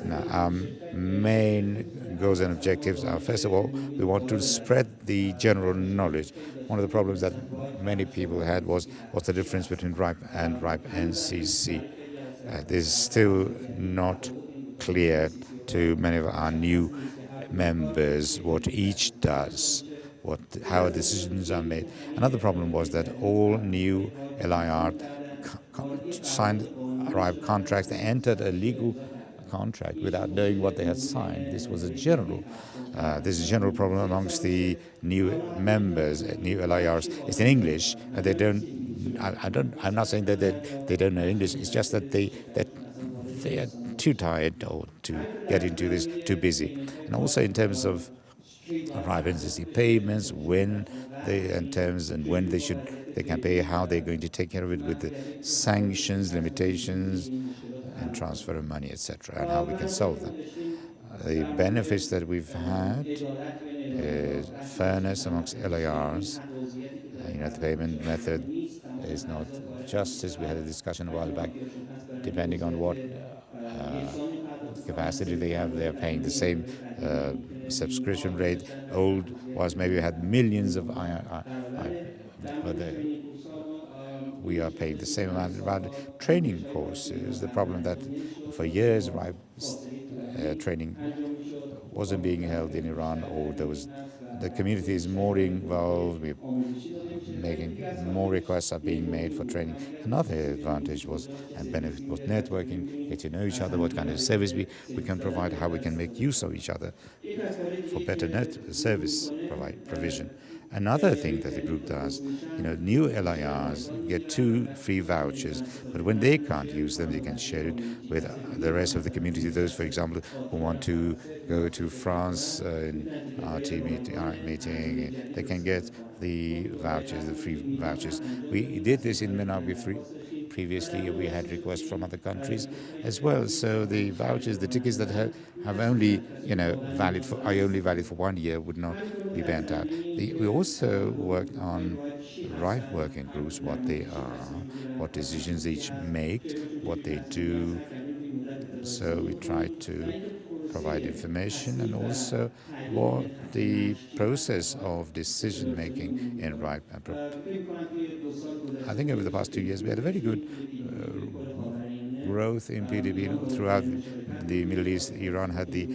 Now, our main goals and objectives are, first of all, we want to spread the general knowledge. One of the problems that many people had was what's the difference between RIPE and RIPE NCC. This is still not clear to many of our new members what each does, how decisions are made. Another problem was that all new LIR signed RIPE contracts. They entered a legal contract without knowing what they had signed. This was a general problem amongst the new members, new LIRs. It's in English, and they don't. I'm not saying that they don't know English. It's just that they are too tired or to get into this, too busy. And also in terms of RIPE NCC payments, when they can pay, how they're going to take care of it with the sanctions, limitations, and transfer of money, etc., and how we can solve them. The benefits that we've had is fairness amongst LIRs. The payment method is not justice. We had a discussion a while back. Depending on what capacity they have, they are paying the same subscription rate. Old was maybe we had millions of but we are paying the same amount. About training courses, the problem that for years training wasn't being held in Iran, or the community is more involved. We're making more requests are being made for training. Another advantage and benefit was networking, get to know each other, what kind of service we can provide, how we can make use of each other for better service provision. Another thing that the group does, new LIRs get 2 free vouchers, but when they can't use them, they can share it with the rest of the community. Those, for example, who want to go to France in RT meeting, they can get the vouchers, the free vouchers. We did this in MENOG. We previously we had requests from other countries as well. So the vouchers, the tickets that have only, are only valid for 1 year would not be bent out. We also worked on right working groups, what they are, what decisions each make, what they do. So we try to provide information and also what the process of decision making in right. I think over the past 2 years we had a very good growth in PDB throughout the Middle East. Iran had the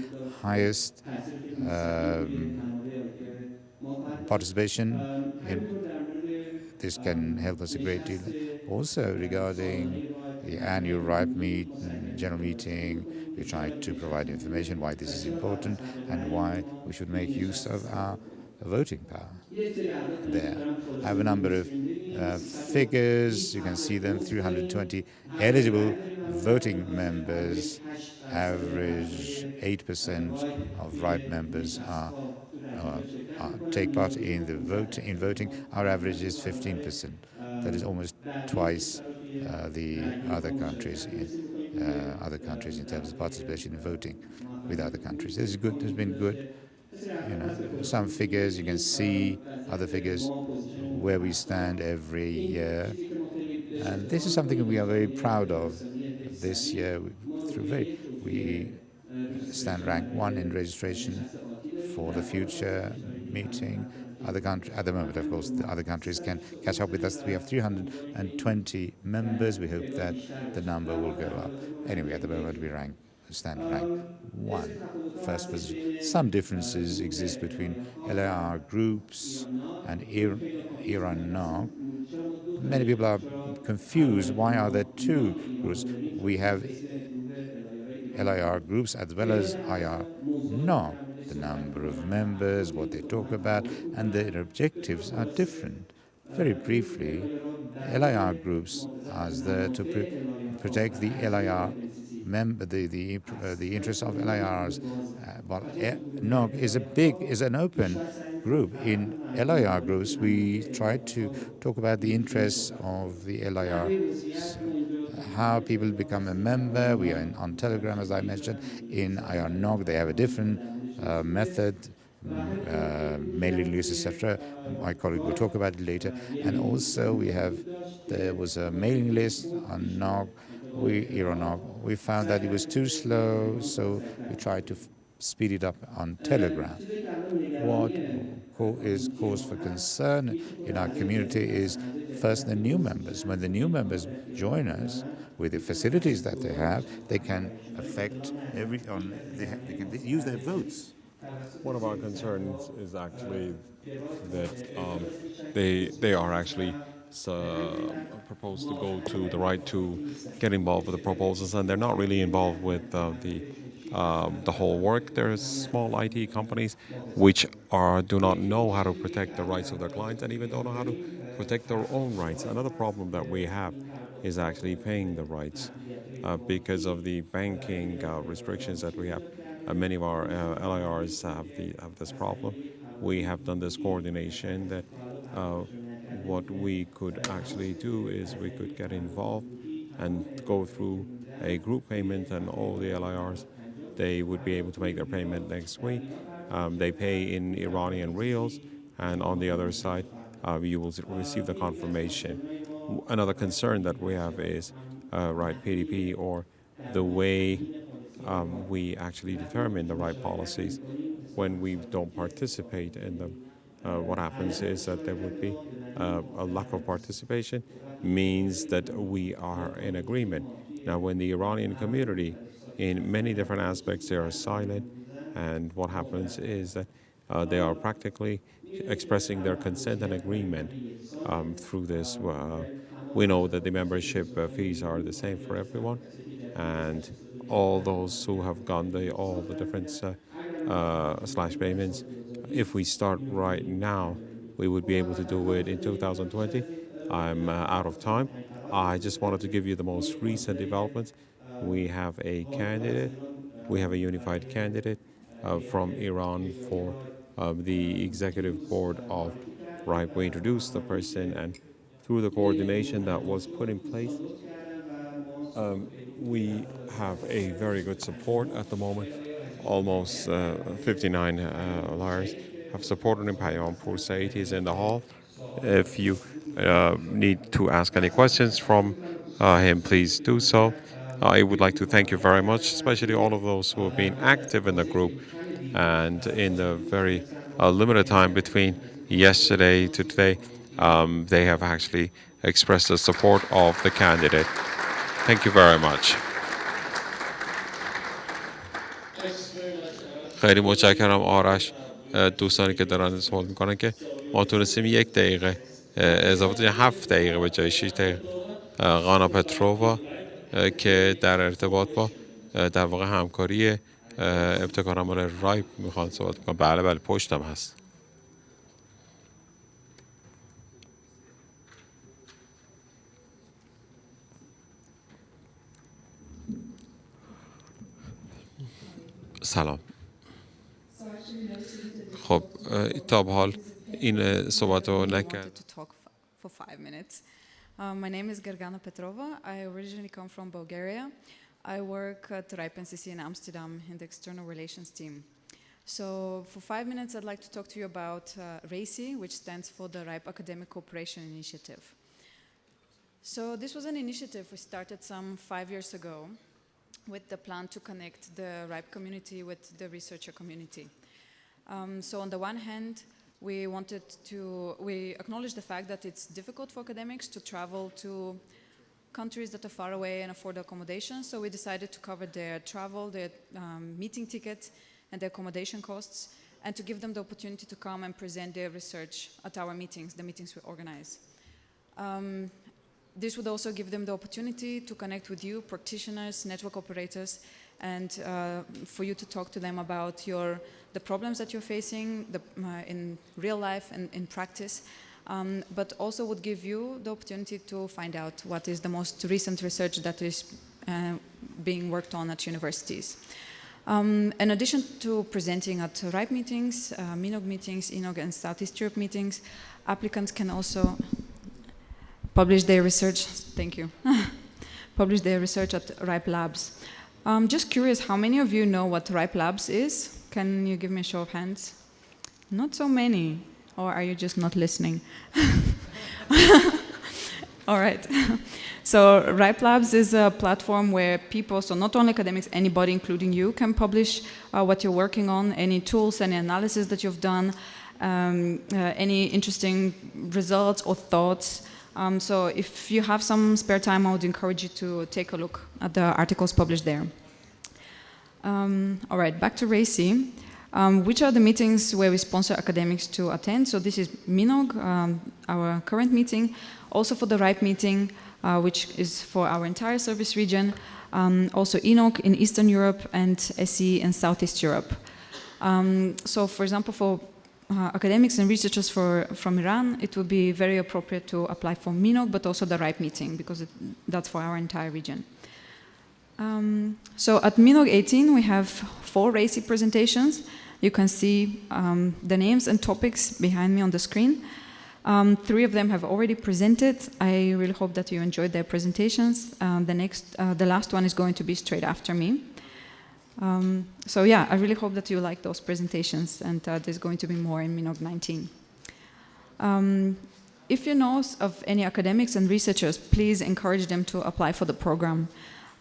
highest participation in this can help us a great deal. Also regarding the annual general meeting, we try to provide information why this is important and why we should make use of our voting power there. I have a number of figures. You can see them, 320 eligible voting members. Average 8% of right members take part in voting. Our average is 15%. That is almost twice the other countries in terms of participation in voting with other countries. This is good. It's been good. Some figures you can see, other figures where we stand every year, and this is something we are very proud of. This year, we stand rank 1 in registration for the future meeting. At the moment, of course, the other countries can catch up with us. We have 320 members. We hope that the number will go up. Anyway, at the moment, we stand rank 1, first position. Some differences exist between LIR groups and Iran. Many people are confused. Why are there 2 groups? We have LIR groups as well as IR. No, the number of members, what they talk about, and their objectives are different. Very briefly, LIR groups are there to protect the LIR the interests of LIRs. But NOG is an open group. In LIR groups, we try to talk about the interests of the LIR, how people become a member. We are on Telegram, as I mentioned. In IR NOG, they have a different method, mailing lists, etc. My colleague will talk about it later. And also, there was a mailing list on NOG. We found that it was too slow, so we tried to speed it up on Telegram. What is cause for concern in our community is first the new members. When the new members join us with the facilities that they have, they can affect they can use their votes. One of our concerns is actually that they are actually proposed to go to the right to get involved with the proposals, and they're not really involved with the whole work. There's small IT companies which do not know how to protect the rights of their clients and even don't know how to protect their own rights. Another problem that we have is actually paying the rights because of the banking restrictions that we have. Many of our LIRs have this problem. We have done this coordination that what we could actually do is we could get involved and go through a group payment, and all the LIRs, they would be able to make their payment next week. They pay in Iranian reals, and on the other side, you will receive the confirmation. Another concern that we have is PDP, or the way we actually determine the right policies. When we don't participate in them, what happens is that there would be a lack of participation, means that we are in agreement. Now, when the Iranian community, in many different aspects, they are silent, and what happens is that they are practically expressing their consent and agreement through this. We know that the membership fees are the same for everyone, and all those who have gone all the different slash payments, if we start right now, we would be able to do it in 2020. I'm out of time. I just wanted to give you the most recent developments. We have a unified candidate from Iran for the executive board of RIPE. We introduced the person, and through the coordination that was put in place. We have a very good support at the moment. Almost 59 lawyers have supported in Payampur. Said is in the hall. If you need to ask any questions from him, please do so. I would like to thank you very much, especially all of those who have been active in the group and in the very limited time between yesterday to today, they have actually expressed the support of the candidate. Thank you very much. خیلی متشکرم آرش. دوستانی که دارن سوال میکنن که ما تونستیم 1 دقیقه اضافه 7 دقیقه به جای 6 دقیقه غانا پترووا که در ارتباط با در واقع همکاری ابتکار عمل رایپ میخوان صحبت کنم. بله پشتم هست. سلام. خب تا به حال این صحبت رو نکرد. For 5 minutes. My name is Gergana Petrova. I originally come from Bulgaria. I work at RIPE NCC in Amsterdam in the external relations team. So for 5 minutes, I'd like to talk to you about RACI, which stands for the RIPE Academic Cooperation Initiative. So this was an initiative we started some 5 years ago with the plan to connect the RIPE community with the researcher community. So on the one hand, we acknowledge the fact that it's difficult for academics to travel to countries that are far away and afford accommodation. So we decided to cover their travel, their meeting tickets, and their accommodation costs, and to give them the opportunity to come and present their research at our meetings, the meetings we organize. This would also give them the opportunity to connect with you, practitioners, network operators, and for you to talk to them about the problems that you're facing in real life and in practice, but also would give you the opportunity to find out what is the most recent research that is being worked on at universities. In addition to presenting at RIPE meetings, MENOG meetings, ENOG and Southeast Europe meetings, applicants can also publish their research, thank you, publish their research at RIPE Labs. Just curious, how many of you know what RIPE Labs is? Can you give me a show of hands? Not so many, or are you just not listening? All right. So RIPE Labs is a platform where people, so not only academics, anybody including you, can publish what you're working on, any tools, any analysis that you've done, any interesting results or thoughts. So if you have some spare time, I would encourage you to take a look at the articles published there. All right, back to RACI. Which are the meetings where we sponsor academics to attend? So this is MENOG, our current meeting. Also for the RIPE meeting, which is for our entire service region. Also ENOG in Eastern Europe and SE in Southeast Europe. So for example, for academics and researchers from Iran, it would be very appropriate to apply for MENOG, but also the RIPE meeting, because that's for our entire region. So at MENOG 18, we have 4 RACI presentations. You can see the names and topics behind me on the screen. 3 of them have already presented. I really hope that you enjoyed their presentations. The last one is going to be straight after me. So yeah, I really hope that you like those presentations, and there's going to be more in MENOG 19. If you know of any academics and researchers, please encourage them to apply for the program.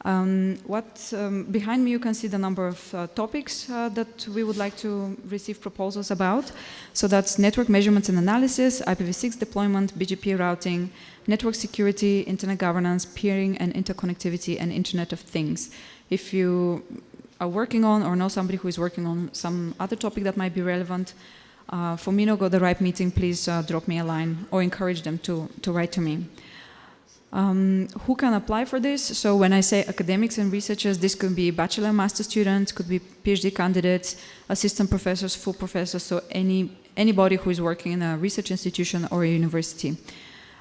Behind me you can see the number of topics that we would like to receive proposals about. So that's network measurements and analysis, IPv6 deployment, BGP routing, network security, internet governance, peering and interconnectivity, and Internet of Things. If you are working on or know somebody who is working on some other topic that might be relevant for MENOG or the RIPE meeting, please drop me a line or encourage them to write to me. Who can apply for this? So when I say academics and researchers, this could be bachelor and master students, could be PhD candidates, assistant professors, full professors, so anybody who is working in a research institution or a university.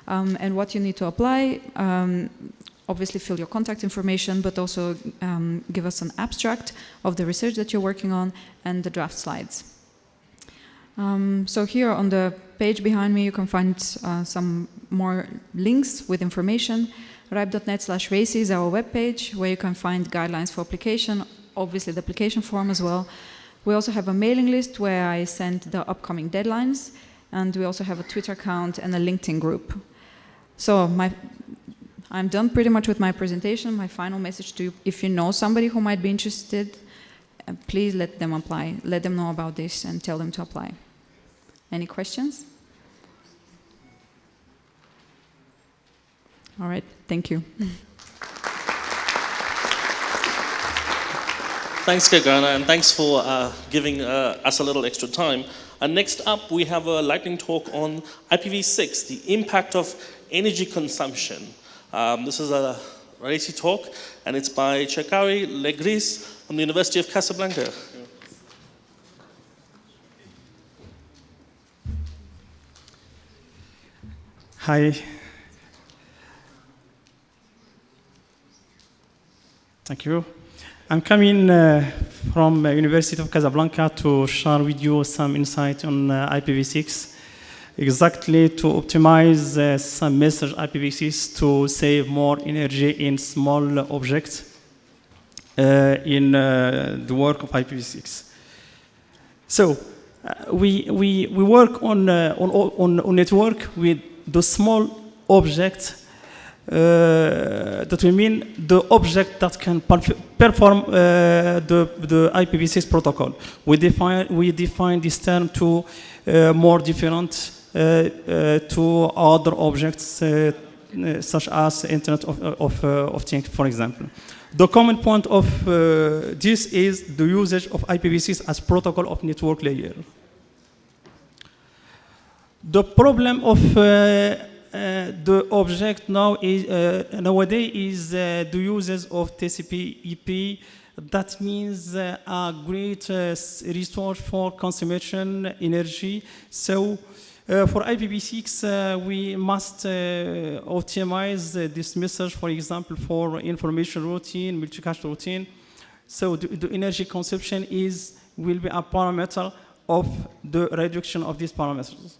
And what you need to apply, obviously fill your contact information, but also give us an abstract of the research that you're working on and the draft slides. So here on the page behind me, you can find some more links with information. RIPE.net/RACI is our webpage where you can find guidelines for application, obviously the application form as well. We also have a mailing list where I send the upcoming deadlines, and we also have a Twitter account and a LinkedIn group. So I'm done pretty much with my presentation. My final message to you, if you know somebody who might be interested, please let them apply. Let them know about this and tell them to apply. Any questions? All right, thank you. Thanks, Gergana, and thanks for giving us a little extra time. And next up, we have a lightning talk on IPv6, the impact of energy consumption. This is a RACI talk, and it's by Chekari Legris from the University of Casablanca. Hi. Thank you. I'm coming from University of Casablanca to share with you some insight on IPv6, exactly to optimize some message IPv6 to save more energy in small objects in the work of IPv6. So we work on network with the small object. That we mean the object that can perform the IPv6 protocol. We define this term to more different to other objects such as Internet of Things, for example. The common point of this is the usage of IPv6 as protocol of network layer. The problem of the object now is nowadays is the uses of TCP/IP. That means a great resource for consumption energy. So for IPv6, we must optimize this message, for example, for information routine, multicast routine. So the energy consumption will be a parameter of the reduction of these parameters.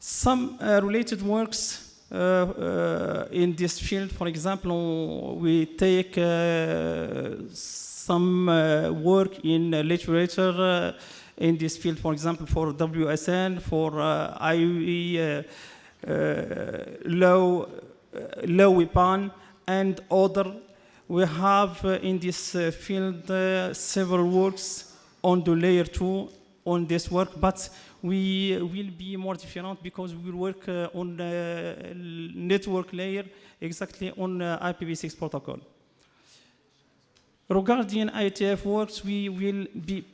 Some related works in this field, for example, we take some work in literature in this field, for example, for WSN, for IUE, low WPAN, and other. We have in this field several works on the layer 2 on this work, but we will be more different because we will work on the network layer, exactly on IPv6 protocol. Regarding IETF works, we will be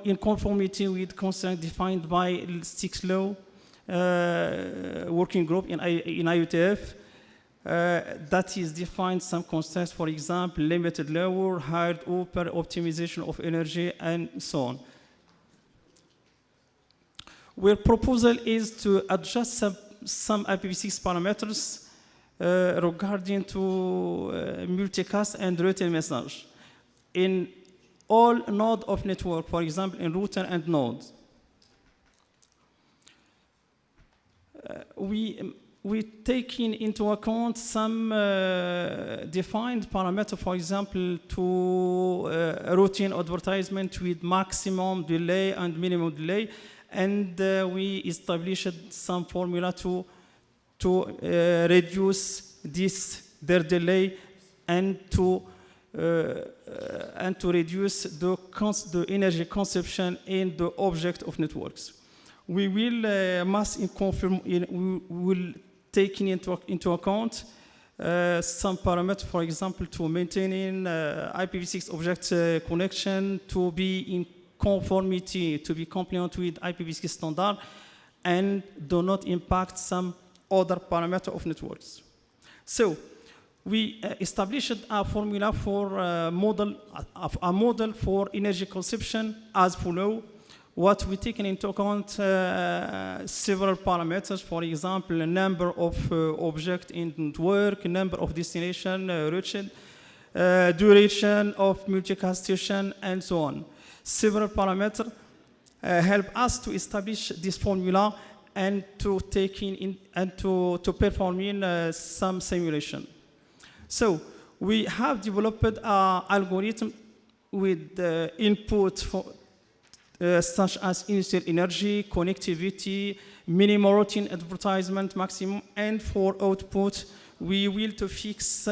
in conformity with constraints defined by 6 law working group in IETF. That is defined some constraints, for example, limited lower, hard upper, optimization of energy, and so on. Our proposal is to adjust some IPv6 parameters regarding to multicast and routing message in all nodes of network, for example, in router and nodes. We taking into account some defined parameter, for example, to routine advertisement with maximum delay and minimum delay. And we established some formula to reduce their delay and to reduce the energy consumption in the object of networks. We will we will take into account some parameters, for example, to maintaining IPv6 object connection to be in conformity, to be compliant with IPv6 standard, and do not impact some other parameter of networks. So we established a formula for a model for energy consumption as follows. What we take into account several parameters, for example, a number of objects in network, number of destination reached, duration of multicast session, and so on. several parameters help us to establish this formula and to take in and to perform in some simulation. So we have developed an algorithm with input for, such as initial energy, connectivity, minimum routine advertisement maximum, and for output, we will to fix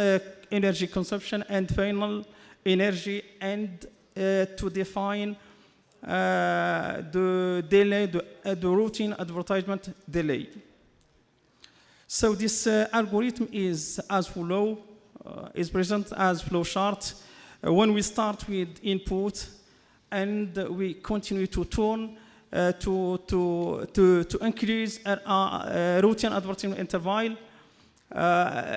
energy consumption and final energy, and to define the delay, the routine advertisement delay. So this algorithm is as follow, is present as flow chart. When we start with input, and we continue to turn to increase our routine advertisement interval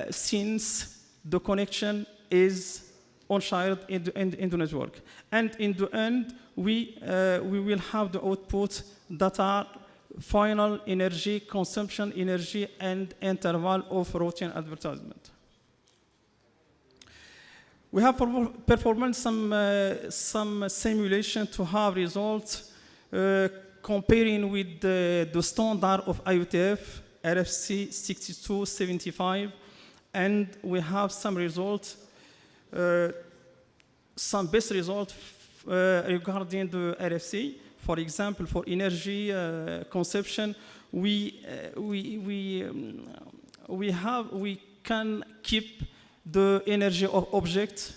since the connection is on-shared in the network. And in the end, we will have the output that are final energy, consumption energy, and interval of routine advertisement. We have performed some simulation to have results comparing with the standard of IETF, RFC 6275, and we have some results, some best results regarding the RFC. For example, for energy consumption, we can keep the energy of object,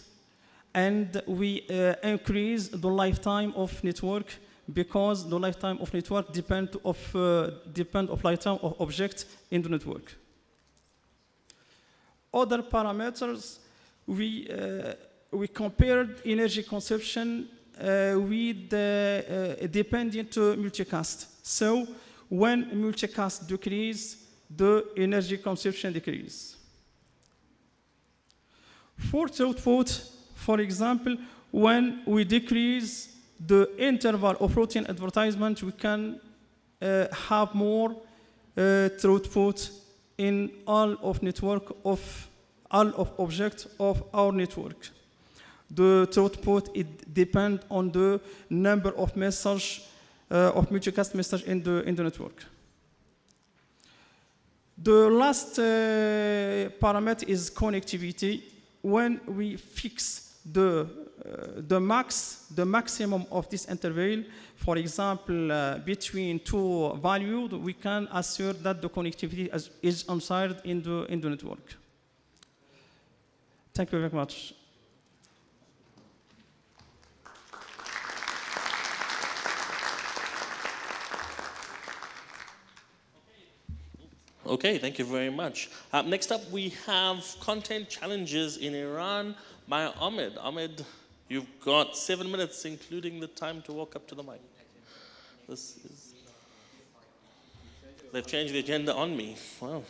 and we increase the lifetime of network, because the lifetime of network depend of lifetime of object in the network. Other parameters, we compared energy consumption with the dependent multicast. So when multicast decrease, the energy consumption decrease. For output, for example, when we decrease the interval of routine advertisement, we can have more throughput in all of network of all of objects of our network. The throughput, it depends on the number of messages of multicast message in the network. The last parameter is connectivity. When we fix the maximum of this interval, for example, between two values, we can assure that the connectivity is on-site in the network. Thank you very much. Okay, thank you very much. Next up, we have content challenges in Iran by Ahmed. Ahmed, you've got 7 minutes, including the time to walk up to the mic. They've changed the agenda on me. Wow.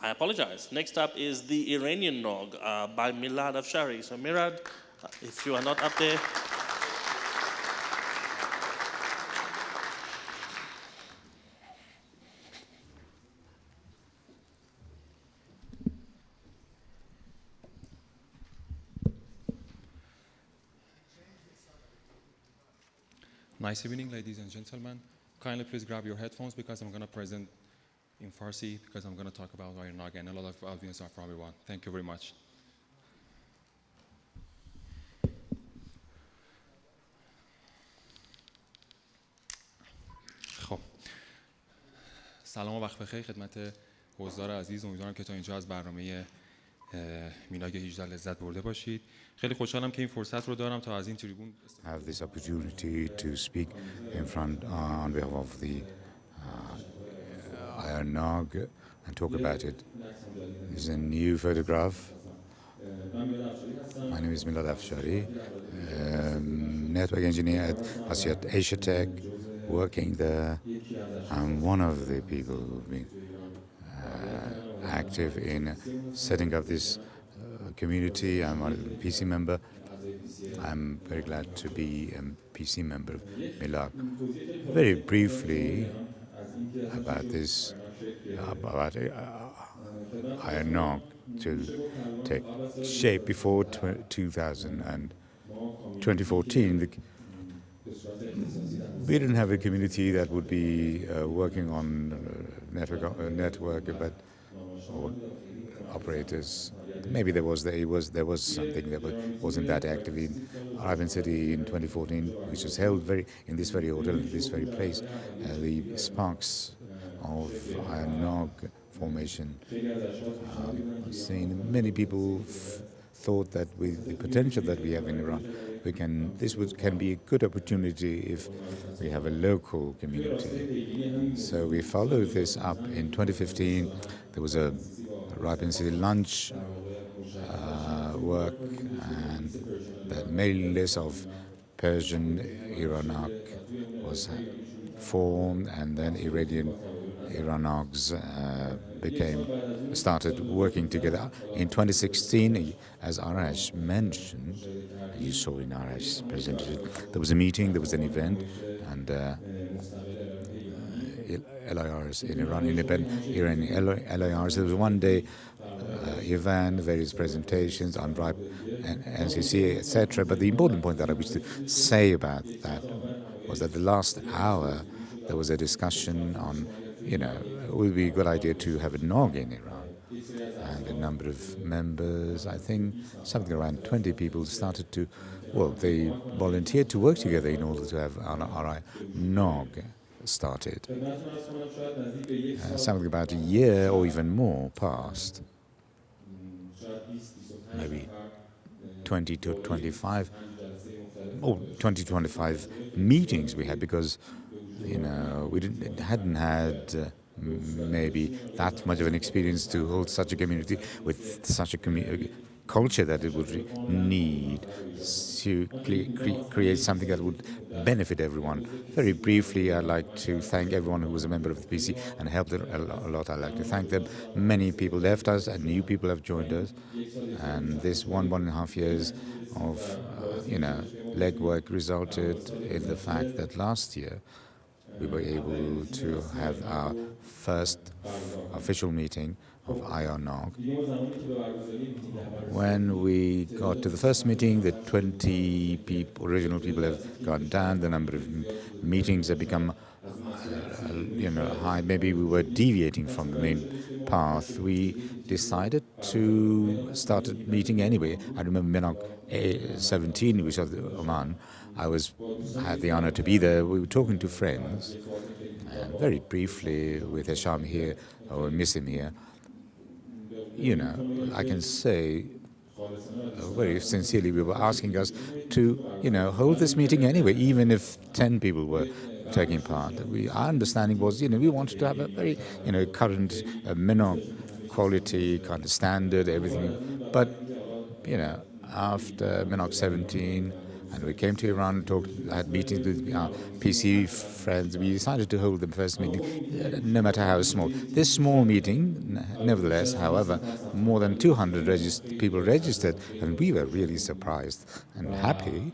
I apologize. Next up is the Iranian Nog by Milad Afshari. So Mirad, if you are not up there. Nice evening, ladies and gentlemen. Kindly please grab your headphones, because I'm going to present in Farsi, because I'm going to talk about MENOG, and a lot of audience are from Iran. Thank you very much. خب سلام و وقت بخیر خدمت حضار عزیز. امیدوارم که تا اینجا از برنامه میناگ 18 لذت برده باشید. خیلی خوشحالم که این فرصت رو دارم تا از این تریبون have this opportunity to speak in front on behalf of the MENOG and talk about it. This is a new photograph. My name is Milad Afshari, network engineer at Asia Tech, working there. I'm one of the people who've been active in setting up this community. I'm a PC member. I'm very glad to be a PC member of MENOG. Very briefly about this, about MENOG. to take shape before 2014. We didn't have a community that would be working on network, but or operators. Maybe there was something that wasn't that active in Arabian City in 2014, which was held in this very hotel, in this very place. The sparks of MENOG formation. Seen many people thought that with the potential that we have in Iran, this can be a good opportunity if we have a local community. So we followed this up in 2015. There was a Arabian City lunch work, and the mailing list of Persian Iraq was formed, and then Iranian Iranogs started working together. In 2016, as Arash mentioned, you saw in Arash's presentation, there was a meeting, there was an event, and LIRs in Iran, independent Iranian LIRs. There was one day event, various presentations on RIPE and NCC, etc. But the important point that I wish to say about that was that the last hour there was a discussion on, it would be a good idea to have a MENOG in Iran. And a number of members, I think something around 20 people started to, they volunteered to work together in order to have our MENOG started. Something about a year or even more passed. Maybe 20 to 25, or 20 to 25 meetings we had, because we hadn't had maybe that much of an experience to hold such a community with such a culture that it would need to create something that would benefit everyone. Very briefly, I'd like to thank everyone who was a member of the PC and helped a lot. I'd like to thank them. Many people left us and new people have joined us. And this 1.5 years of legwork resulted in the fact that last year we were able to have our first official meeting of IRNOG. When we got to the first meeting, the 20 original people have gone down. The number of meetings have become high. Maybe we were deviating from the main path. We decided to start a meeting anyway. I remember MENOG 17, which was Oman. I had the honor to be there. We were talking to friends, and very briefly with Hisham here, or miss him here. I can say very sincerely, we were asking us to, hold this meeting anyway, even if 10 people were taking part. Our understanding was, we wanted to have a very, current MENOG quality kind of standard, everything. But, after MENOG 17, and we came to Iran, had meetings with our PC friends. We decided to hold the first meeting, no matter how small. This small meeting, nevertheless, however, more than 200 people registered, and we were really surprised and happy.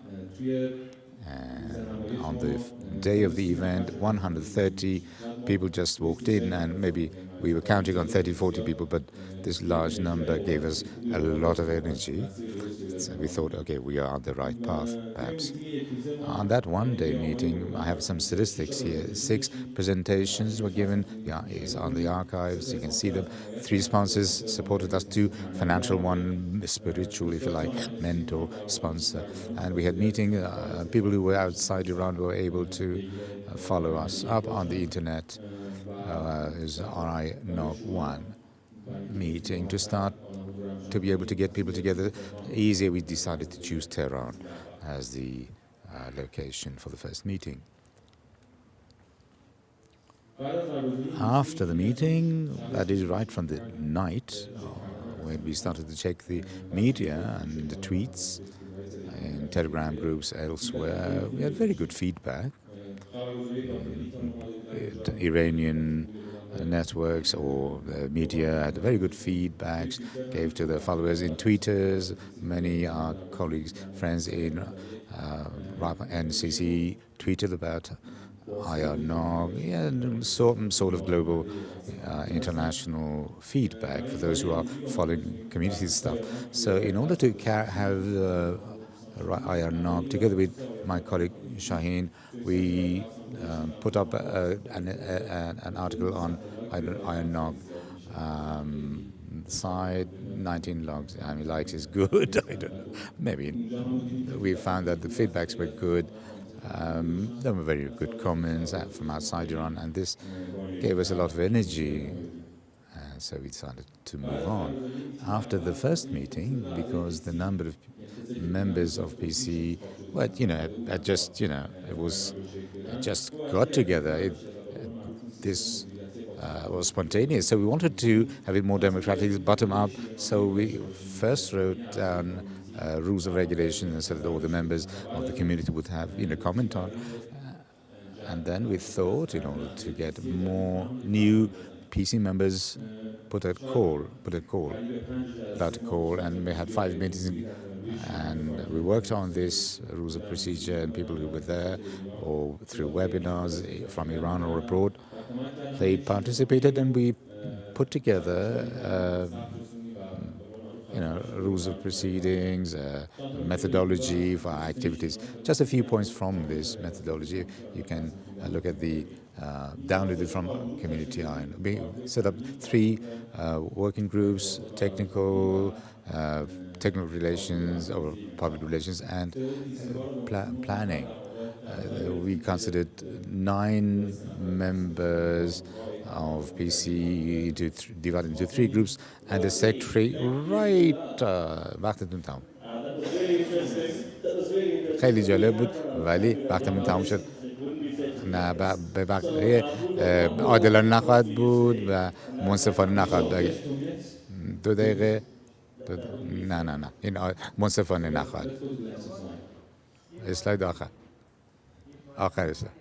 And on the day of the event, 130 people just walked in, and maybe we were counting on 30, 40 people, but this large number gave us a lot of energy. So we thought, okay, we are on the right path, perhaps. On that one-day meeting, I have some statistics here. 6 presentations were given. It's on the archives. You can see them. 3 sponsors supported us. 2 financial, 1 spiritual, if you like, mentor, sponsor. And we had meeting. People who were outside Iran were able to follow us up on the internet. Is RI-NOG1 meeting to start to be able to get people together easier. We decided to choose Tehran as the location for the first meeting. After the meeting, that is right from the night, when we started to check the media and the tweets in Telegram groups elsewhere, we had very good feedback. Iranian networks or the media had very good feedbacks, gave to their followers in Twitters. Many our colleagues, friends in NCC tweeted about IRNOG, yeah, sort of global international feedback for those who are following community stuff. So in order to have IRNOG, together with my colleague Shaheen, we put up an article on IRNOG. Side 19 logs. I mean, likes is good. I don't know. Maybe we found that the feedbacks were good. There were very good comments from outside Iran, and this gave us a lot of energy. So we decided to move on. After the first meeting, because the number of members of PC, well, it just got together. This was spontaneous. So we wanted to have it more democratic, bottom up. So we first wrote down rules of regulation so that all the members of the community would have comment on. And then we thought, in order to get more new PC members, put out a call, and we had 5 meetings, and we worked on this rules of procedure, and people who were there, or through webinars from Iran or abroad, they participated, and we put together rules of proceedings, methodology for our activities. Just a few points from this methodology. You can look at the downloaded from Community Iron. We set up 3 working groups: technical relations or public relations, and planning. We considered 9 members of PC divided into 3 groups, and the secretary وقتتون تمام. خیلی جالب بود ولی وقتمون تمام شد. نه به بقیه عادلانه نخواهد بود و منصفانه نخواهد بود. 2 دقیقه نه این منصفانه نخواهد. اسلاید آخر اسلاید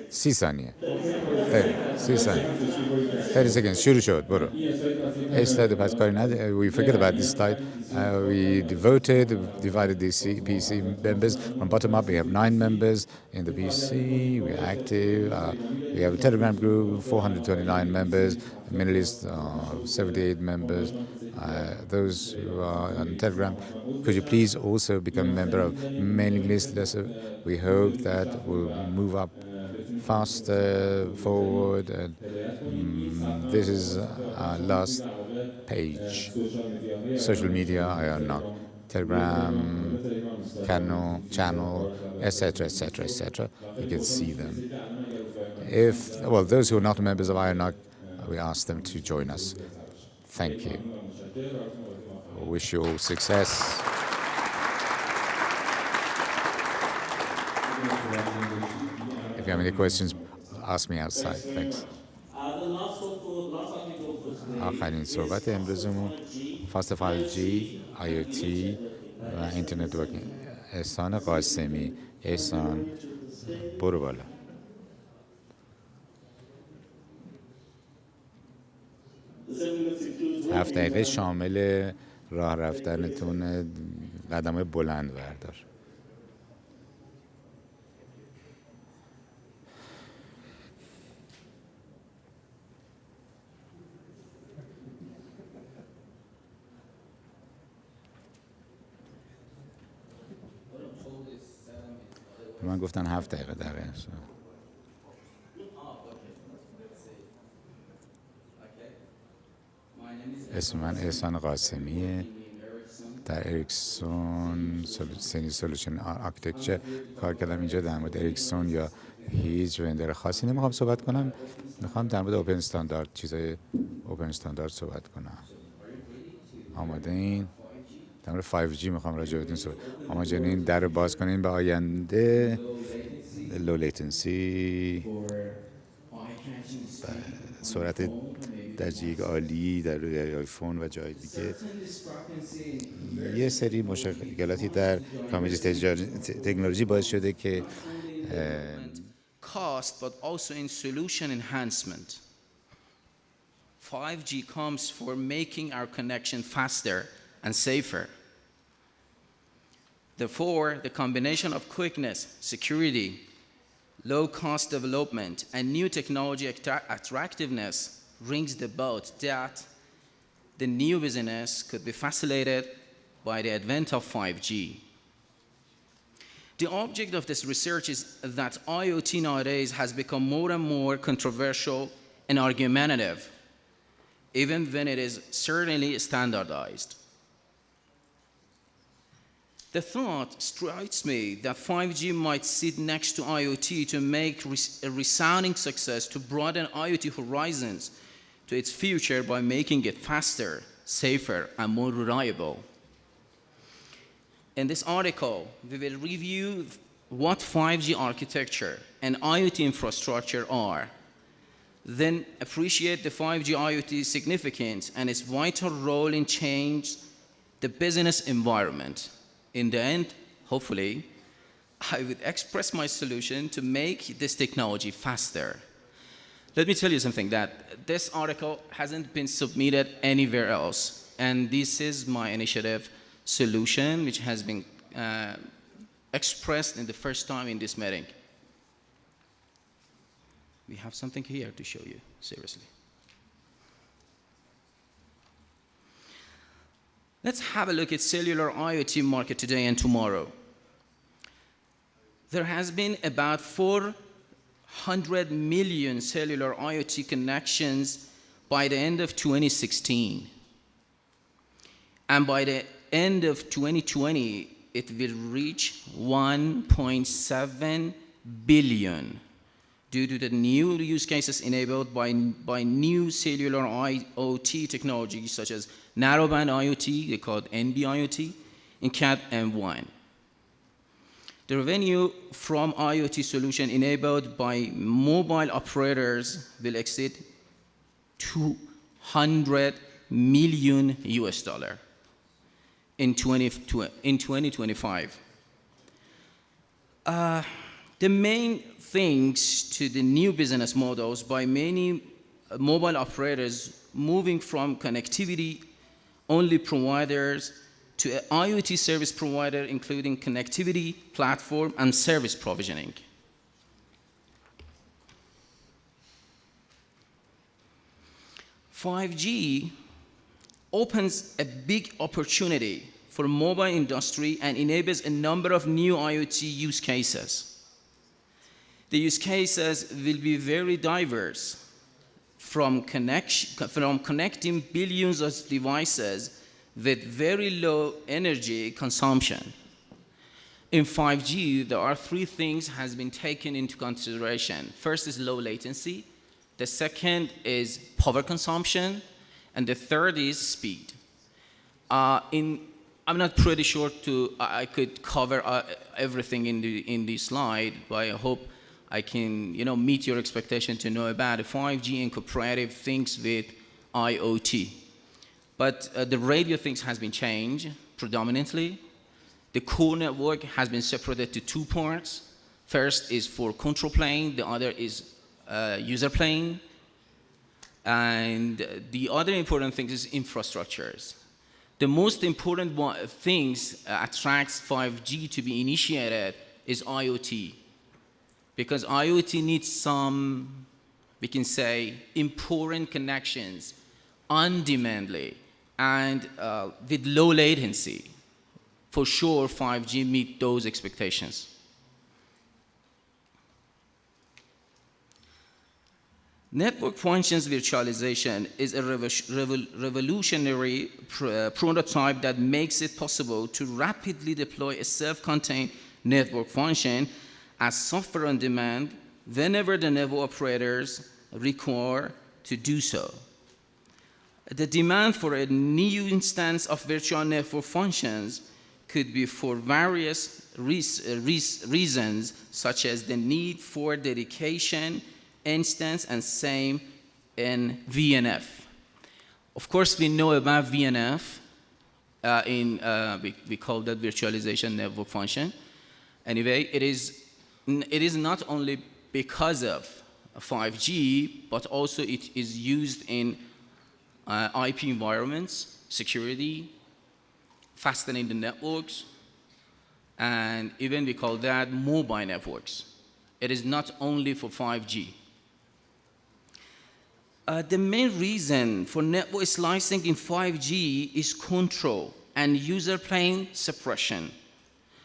30 ثانیه 30 seconds شروع شد برو اسلاید پس کاری نداره. We forget about this slide. We divided the PC members from bottom up. We have 9 members in the PC. We're active. We have a Telegram group, 429 members. Middle East, 78 members. Those who are on Telegram, could you please also become a member of mailing list? We hope that we'll move up faster forward. And this is our last page. Social media, IRNOG, Telegram, channel, etc. You can see them. Those who are not members of IRNOG, we ask them to join us. Thank you. I wish you all success. If you have any questions, ask me outside. Thanks. آخرین صحبت امروزمون فاست 5G IoT و اینترنت ورکینگ. احسان قاسمی. احسان برو بالا. 7 دقیقه شامل راه رفتنتون، قدم بلند بردار. من گفتن 7 دقیقه داره. اسم من احسان قاسمیه. در اریکسون سولوشن آرکیتکچر کار کردم. اینجا در مورد اریکسون یا هیچ وندر خاصی نمیخوام صحبت کنم. میخوام در مورد اوپن استاندارد، چیزای اوپن استاندارد صحبت کنم. آماده این؟ در مورد 5G میخوام راجع بهتون صحبت. آماده این در رو باز کنین به آینده. لو لیتنسی، سرعت در جیگ عالی در روی آیفون و جای دیگه. یه سری مشکلاتی در کامیونیتی تکنولوژی باعث شده که cost but also in solution enhancement. 5G comes for making our connection faster and safer. Therefore, the combination of quickness, security, low-cost development, and new technology attractiveness rings the boat that the new business could be facilitated by the advent of 5G. The object of this research is that IoT nowadays has become more and more controversial and argumentative, even when it is certainly standardized. The thought strikes me that 5G might sit next to IoT to make a resounding success, to broaden IoT horizons to its future by making it faster, safer, and more reliable. In this article, we will review what 5G architecture and IoT infrastructure are, then appreciate the 5G IoT significance and its vital role in changing the business environment. In the end, hopefully, I would express my solution to make this technology faster. Let me tell you something, that this article hasn't been submitted anywhere else, and this is my initiative solution, which has been expressed in the first time in this meeting. We have something here to show you, seriously. Let's have a look at cellular IoT market today and tomorrow. There has been about 400 million cellular IoT connections by the end of 2016. And by the end of 2020, it will reach 1.7 billion due to the new use cases enabled by new cellular IoT technologies such as narrowband IoT, they call it NB-IoT, and Cat M1. The revenue from IoT solution enabled by mobile operators will exceed $200 million in 2025. The main things to the new business models by many mobile operators moving from connectivity-only providers to an IoT service provider, including connectivity, platform, and service provisioning. "5G opens a big opportunity for mobile industry and enables a number of new IoT use cases. The use cases will be very diverse, from connecting billions of devices with very low energy consumption. In 5G, there are three things has been taken into consideration. First is low latency, the second is power consumption, and the third is speed. I'm not pretty sure I could cover everything in the slide, but I hope I can meet your expectation to know about the 5G and cooperative things with IoT. But the radio things has been changed predominantly. The core network has been separated to two parts. First is for control plane, the other is user plane. And the other important thing is infrastructures. The most important things attracts 5G to be initiated is IoT. Because IoT needs some, we can say, important connections on-demandly and with low latency. For sure, 5G meet those expectations. Network functions virtualization is a revolutionary prototype that makes it possible to rapidly deploy a self-contained network function as software on demand whenever the network operators require to do so. The demand for a new instance of virtual network functions could be for various reasons, such as the need for dedication, instance, and same in VNF. Of course, we know about VNF. We call that virtualization network function. Anyway, it is not only because of 5G, but also it is used in IP environments, security, fastening the networks, And even we call that mobile networks. It is not only for 5G. The main reason for network slicing in 5G is control and user plane suppression.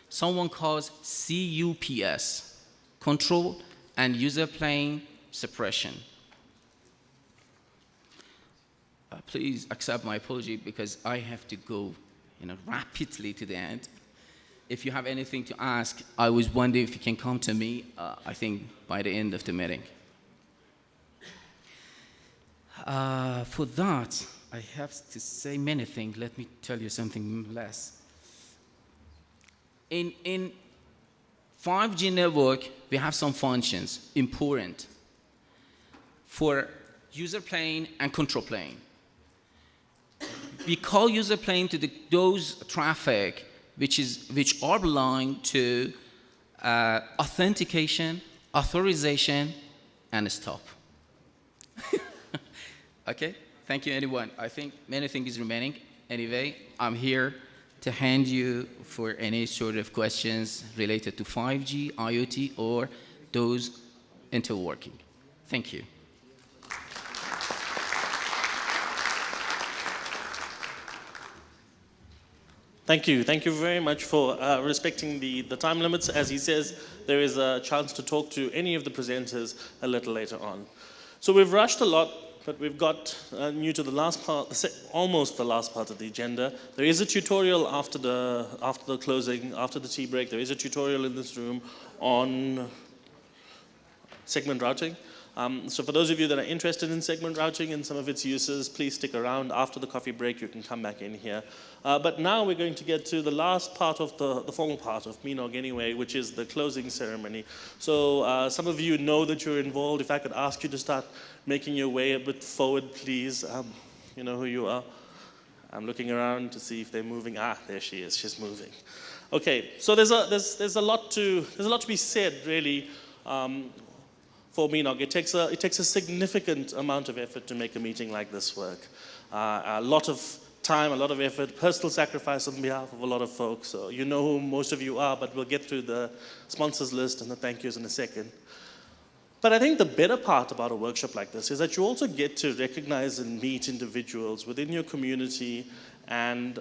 Someone calls CUPS, control and user plane suppression. Please accept my apology because I have to go rapidly to the end. If you have anything to ask, I was wondering if you can come to me, I think, by the end of the meeting. For that, I have to say many things. Let me tell you something less. In 5G network, we have some functions important for user plane and control plane. We call user plane to those traffic which are belong to authentication, authorization, and stop. Okay, thank you, anyone. I think many things is remaining. Anyway, I'm here to hand you for any sort of questions related to 5G, IoT, or those interworking. Thank you. Thank you. Thank you very much for respecting the time limits. As he says, there is a chance to talk to any of the presenters a little later on. So we've rushed a lot, but we've got new to the last part, almost the last part of the agenda. There is a tutorial after the closing, after the tea break. There is a tutorial in this room on segment routing. So for those of you that are interested in segment routing and some of its uses, please stick around. After the coffee break, you can come back in here. But now we're going to get to the last part of the formal part of MENOG anyway, which is the closing ceremony. So some of you know that you're involved. If I could ask you to start making your way a bit forward, please. You know who you are. I'm looking around to see if they're moving. Ah, there she is. She's moving. Okay, so there's a lot to be said, really. For MENOG, it takes a significant amount of effort to make a meeting like this work. A lot of time, a lot of effort, personal sacrifice on behalf of a lot of folks. So you know who most of you are, but we'll get through the sponsors list and the thank yous in a second. But I think the better part about a workshop like this is that you also get to recognize and meet individuals within your community and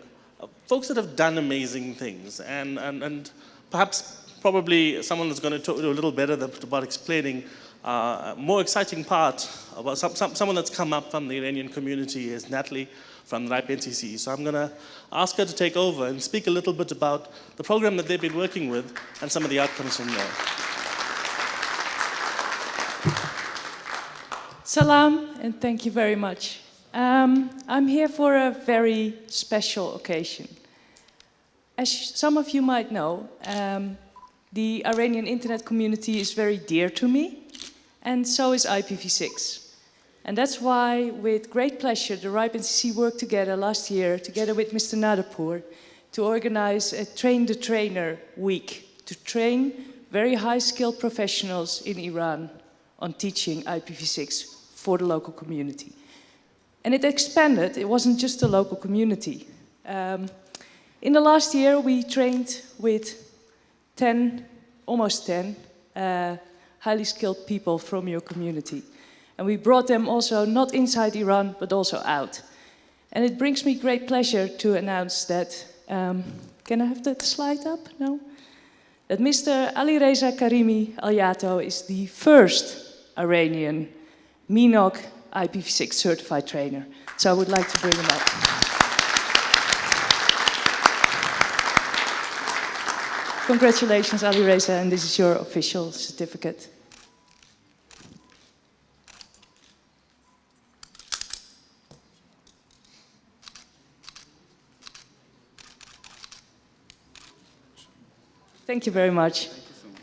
folks that have done amazing things. And perhaps probably someone that's going to talk a little better about explaining more exciting part about someone that's come up from the Iranian community is Natalie from the RIPE NCC. So I'm going to ask her to take over and speak a little bit about the program that they've been working with and some of the outcomes from there. Salam, and thank you very much. I'm here for a very special occasion. As some of you might know, the Iranian internet community is very dear to me, and so is IPv6. And that's why, with great pleasure, the RIPE NCC worked together last year, together with Mr. Nadarpour, to organize a Train the Trainer week, to train very high-skilled professionals in Iran on teaching IPv6 for the local community. And it expanded. It wasn't just the local community. In the last year, we trained with almost 10 highly skilled people from your community. And we brought them also not inside Iran, but also out. And it brings me great pleasure to announce that, can I have that slide up? No? That Mr. Alireza Karimi Alyato is the first Iranian MENOG IPv6 certified trainer. So I would like to bring him up. Congratulations, Alireza, and this is your official certificate. Thank you very much. Thank you so much.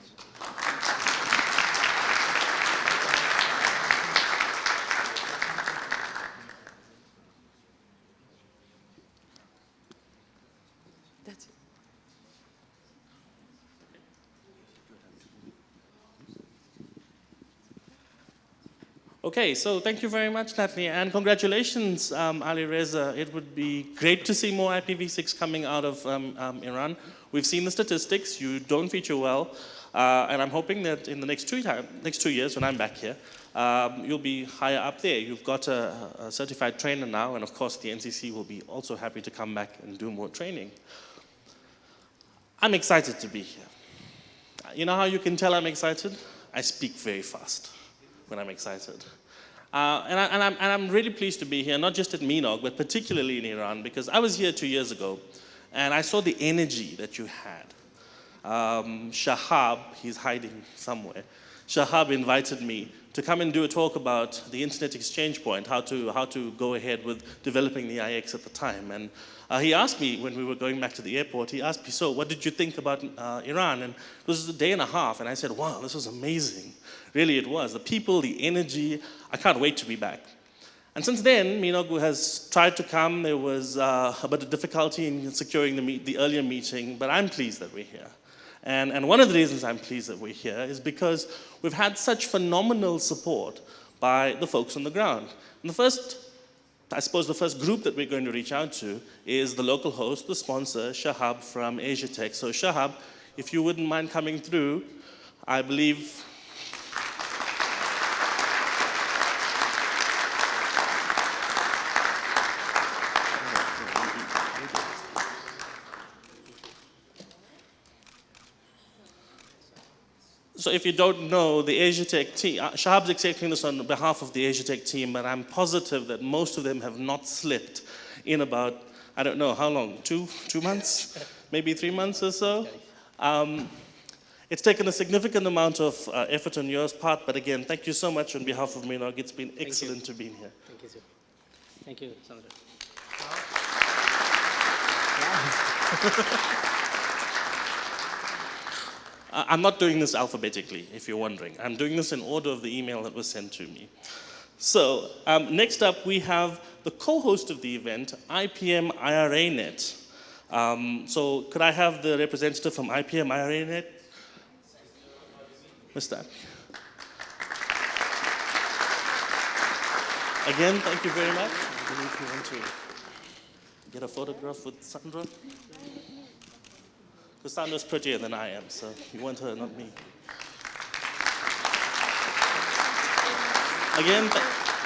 That's it. Okay, so thank you very much, Natalie, and congratulations, Ali Reza. It would be great to see more IPv6 coming out of Iran. We've seen the statistics. You don't feature well, and I'm hoping that in the next 2 years, when I'm back here, you'll be higher up there. You've got a certified trainer now, and of course, the NCC will be also happy to come back and do more training. I'm excited to be here. You know how you can tell I'm excited? I speak very fast when I'm excited. And I'm really pleased to be here, not just at MENOG, but particularly in Iran, because I was here 2 years ago, and I saw the energy that you had. Shahab, he's hiding somewhere, Shahab invited me to come and do a talk about the Internet Exchange Point, how to go ahead with developing the IX at the time. And he asked me, when we were going back to the airport, he asked me, so what did you think about Iran? And it was a day and a half, and I said, wow, this was amazing. Really, it was. The people, the energy, I can't wait to be back. And since then, MENOG has tried to come. There was a bit of difficulty in securing the earlier meeting, but I'm pleased that we're here. And one of the reasons I'm pleased that we're here is because we've had such phenomenal support by the folks on the ground. And I suppose the first group that we're going to reach out to is the local host, the sponsor, Shahab from Asia Tech. So Shahab, if you wouldn't mind coming through, I believe. So if you don't know, the Asia Tech team, Shahab's accepting this on behalf of the Asia Tech team, but I'm positive that most of them have not slipped in about, I don't know, how long, two months? Maybe 3 months or so? It's taken a significant amount of effort on your part, but again, thank you so much on behalf of MENOG. It's been excellent to be here. Thank you, sir. Thank you, Sandra. I'm not doing this alphabetically, if you're wondering. I'm doing this in order of the email that was sent to me. So next up, we have the co-host of the event, IPM IRANet. So could I have the representative from IPM IRANet? Mr. Again, thank you very much. I believe you want to get a photograph with Sandra. Because Sandra's prettier than I am, so you want her, not me. Again,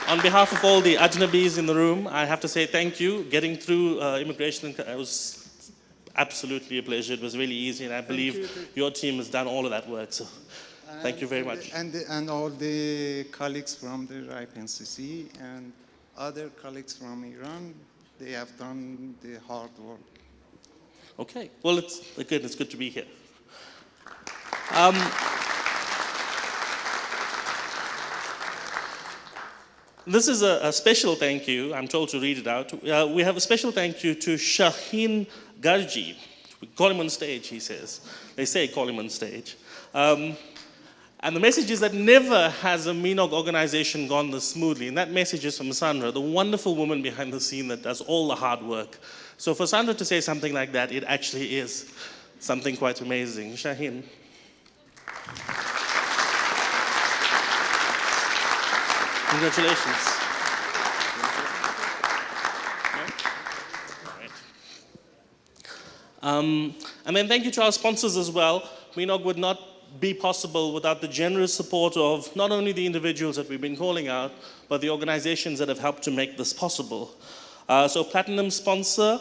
on behalf of all the Ajnabis in the room, I have to say thank you. Getting through immigration was absolutely a pleasure. It was really easy, and I believe your team has done all of that work, so thank you very much. And all the colleagues from the RIPE NCC and other colleagues from Iran, they have done the hard work. Okay, well, it's good to be here. This is a special thank you. I'm told to read it out. We have a special thank you to Shaheen Garji. We call him on stage, he says. They say call him on stage. And the message is that never has a MENOG organization gone this smoothly. And that message is from Sandra, the wonderful woman behind the scene that does all the hard work. So for Sandra to say something like that, it actually is something quite amazing. Shaheen. Congratulations. And then thank you to our sponsors as well. MENOG would not be possible without the generous support of not only the individuals that we've been calling out, but the organizations that have helped to make this possible. So platinum sponsor,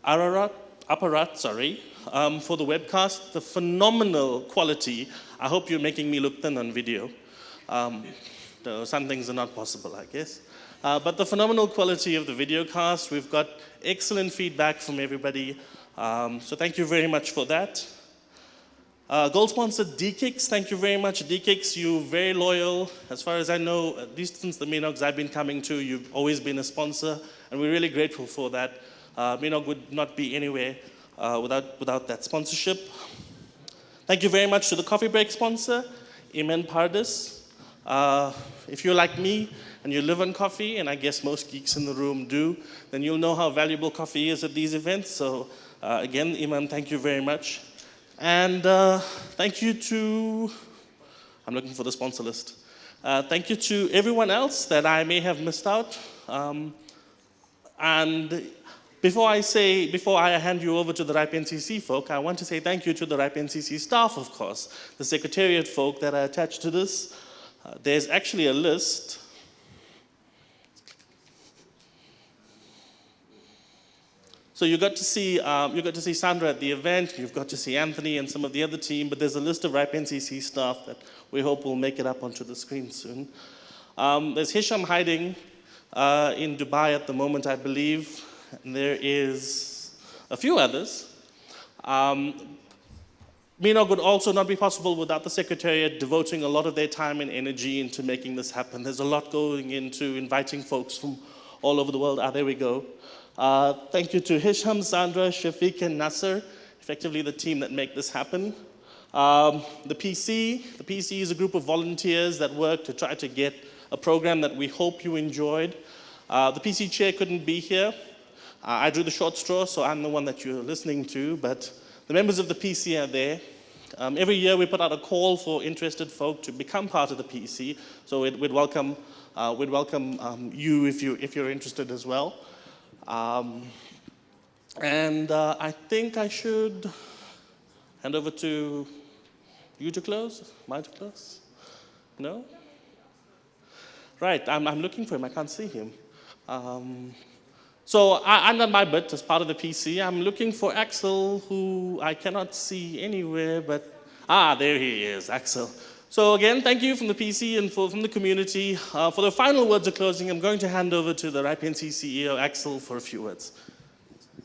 Apparat, for the webcast, the phenomenal quality. I hope you're making me look thin on video. Though some things are not possible, I guess. But the phenomenal quality of the video cast, we've got excellent feedback from everybody. So thank you very much for that. Gold sponsor DKIX, thank you very much. DKIX, you're very loyal. As far as I know, at least since the MENOGs I've been coming to, you've always been a sponsor, and we're really grateful for that. MENOG would not be anywhere without that sponsorship. Thank you very much to the coffee break sponsor, Imen Pardis. If you're like me and you live on coffee, and I guess most geeks in the room do, then you'll know how valuable coffee is at these events. So again, Iman, thank you very much. And thank you to, I'm looking for the sponsor list. Thank you to everyone else that I may have missed out. And before I hand you over to the RIPE NCC folk, I want to say thank you to the RIPE NCC staff, of course, the secretariat folk that are attached to this. There's actually a list. So you got to see Sandra at the event, you've got to see Anthony and some of the other team, but there's a list of RIPE NCC staff that we hope will make it up onto the screen soon. There's Hisham hiding in Dubai at the moment, I believe, and there is a few others. MENOG would also not be possible without the Secretariat devoting a lot of their time and energy into making this happen. There's a lot going into inviting folks from all over the world. There we go. Thank you to Hisham, Sandra, Shafiq, and Nasser, effectively the team that make this happen. The PC is a group of volunteers that work to try to get a program that we hope you enjoyed. The PC chair couldn't be here. I drew the short straw, so I'm the one that you're listening to, but the members of the PC are there. Every year we put out a call for interested folk to become part of the PC, so we'd welcome you if you're interested as well. I think I should hand over to you to close? Mine to close? No? Right, I'm looking for him, I can't see him. So I've done my bit as part of the PC. I'm looking for Axel, who I cannot see anywhere, but, there he is, Axel. So again, thank you from the PC and from the community. For the final words of closing, I'm going to hand over to the RIPE NC CEO, Axel, for a few words.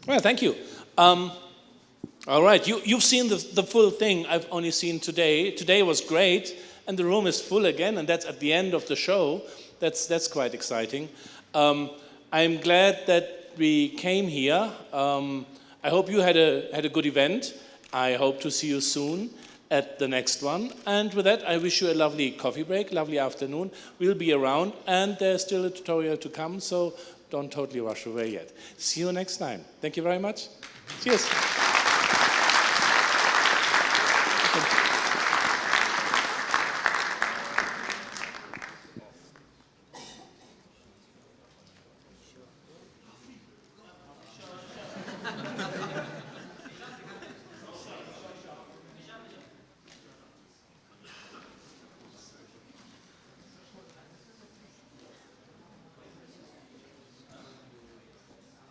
Well, thank you. All right, you've seen the full thing. I've only seen today. Today was great, and the room is full again, and that's at the end of the show. That's quite exciting. I'm glad that we came here. I hope you had a good event. I hope to see you soon at the next one. And with that, I wish you a lovely coffee break, lovely afternoon. We'll be around, and there's still a tutorial to come, so don't totally rush away yet. See you next time. Thank you very much. Cheers.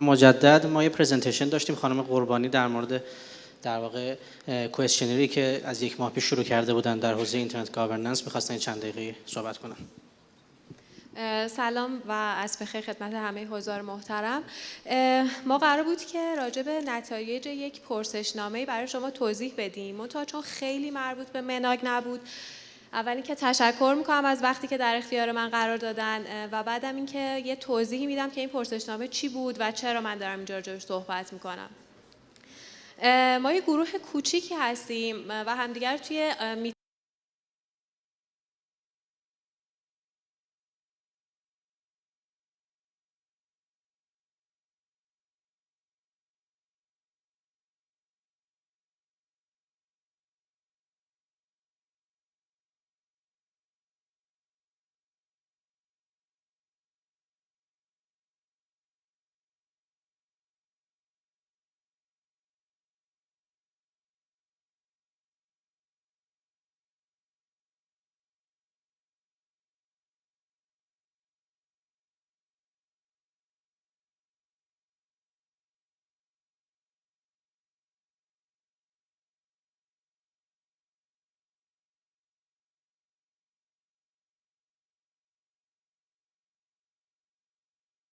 مجدد ما یه پرزنتیشن داشتیم خانم قربانی در مورد در واقع کوئسشنری که از یک ماه پیش شروع کرده بودن در حوزه اینترنت گاورننس می‌خواستن چند دقیقه صحبت کنن. سلام و عصر بخیر خدمت همه حضار محترم. ما قرار بود که راجع به نتایج یک پرسشنامه برای شما توضیح بدیم، منتها چون خیلی مربوط به مناگ نبود، اول اینکه تشکر میکنم از وقتی که در اختیار من قرار دادن و بعدم اینکه یه توضیحی میدم که این پرسشنامه چی بود و چرا من دارم اینجا راجعش صحبت میکنم. ما یه گروه کوچیکی هستیم و همدیگر توی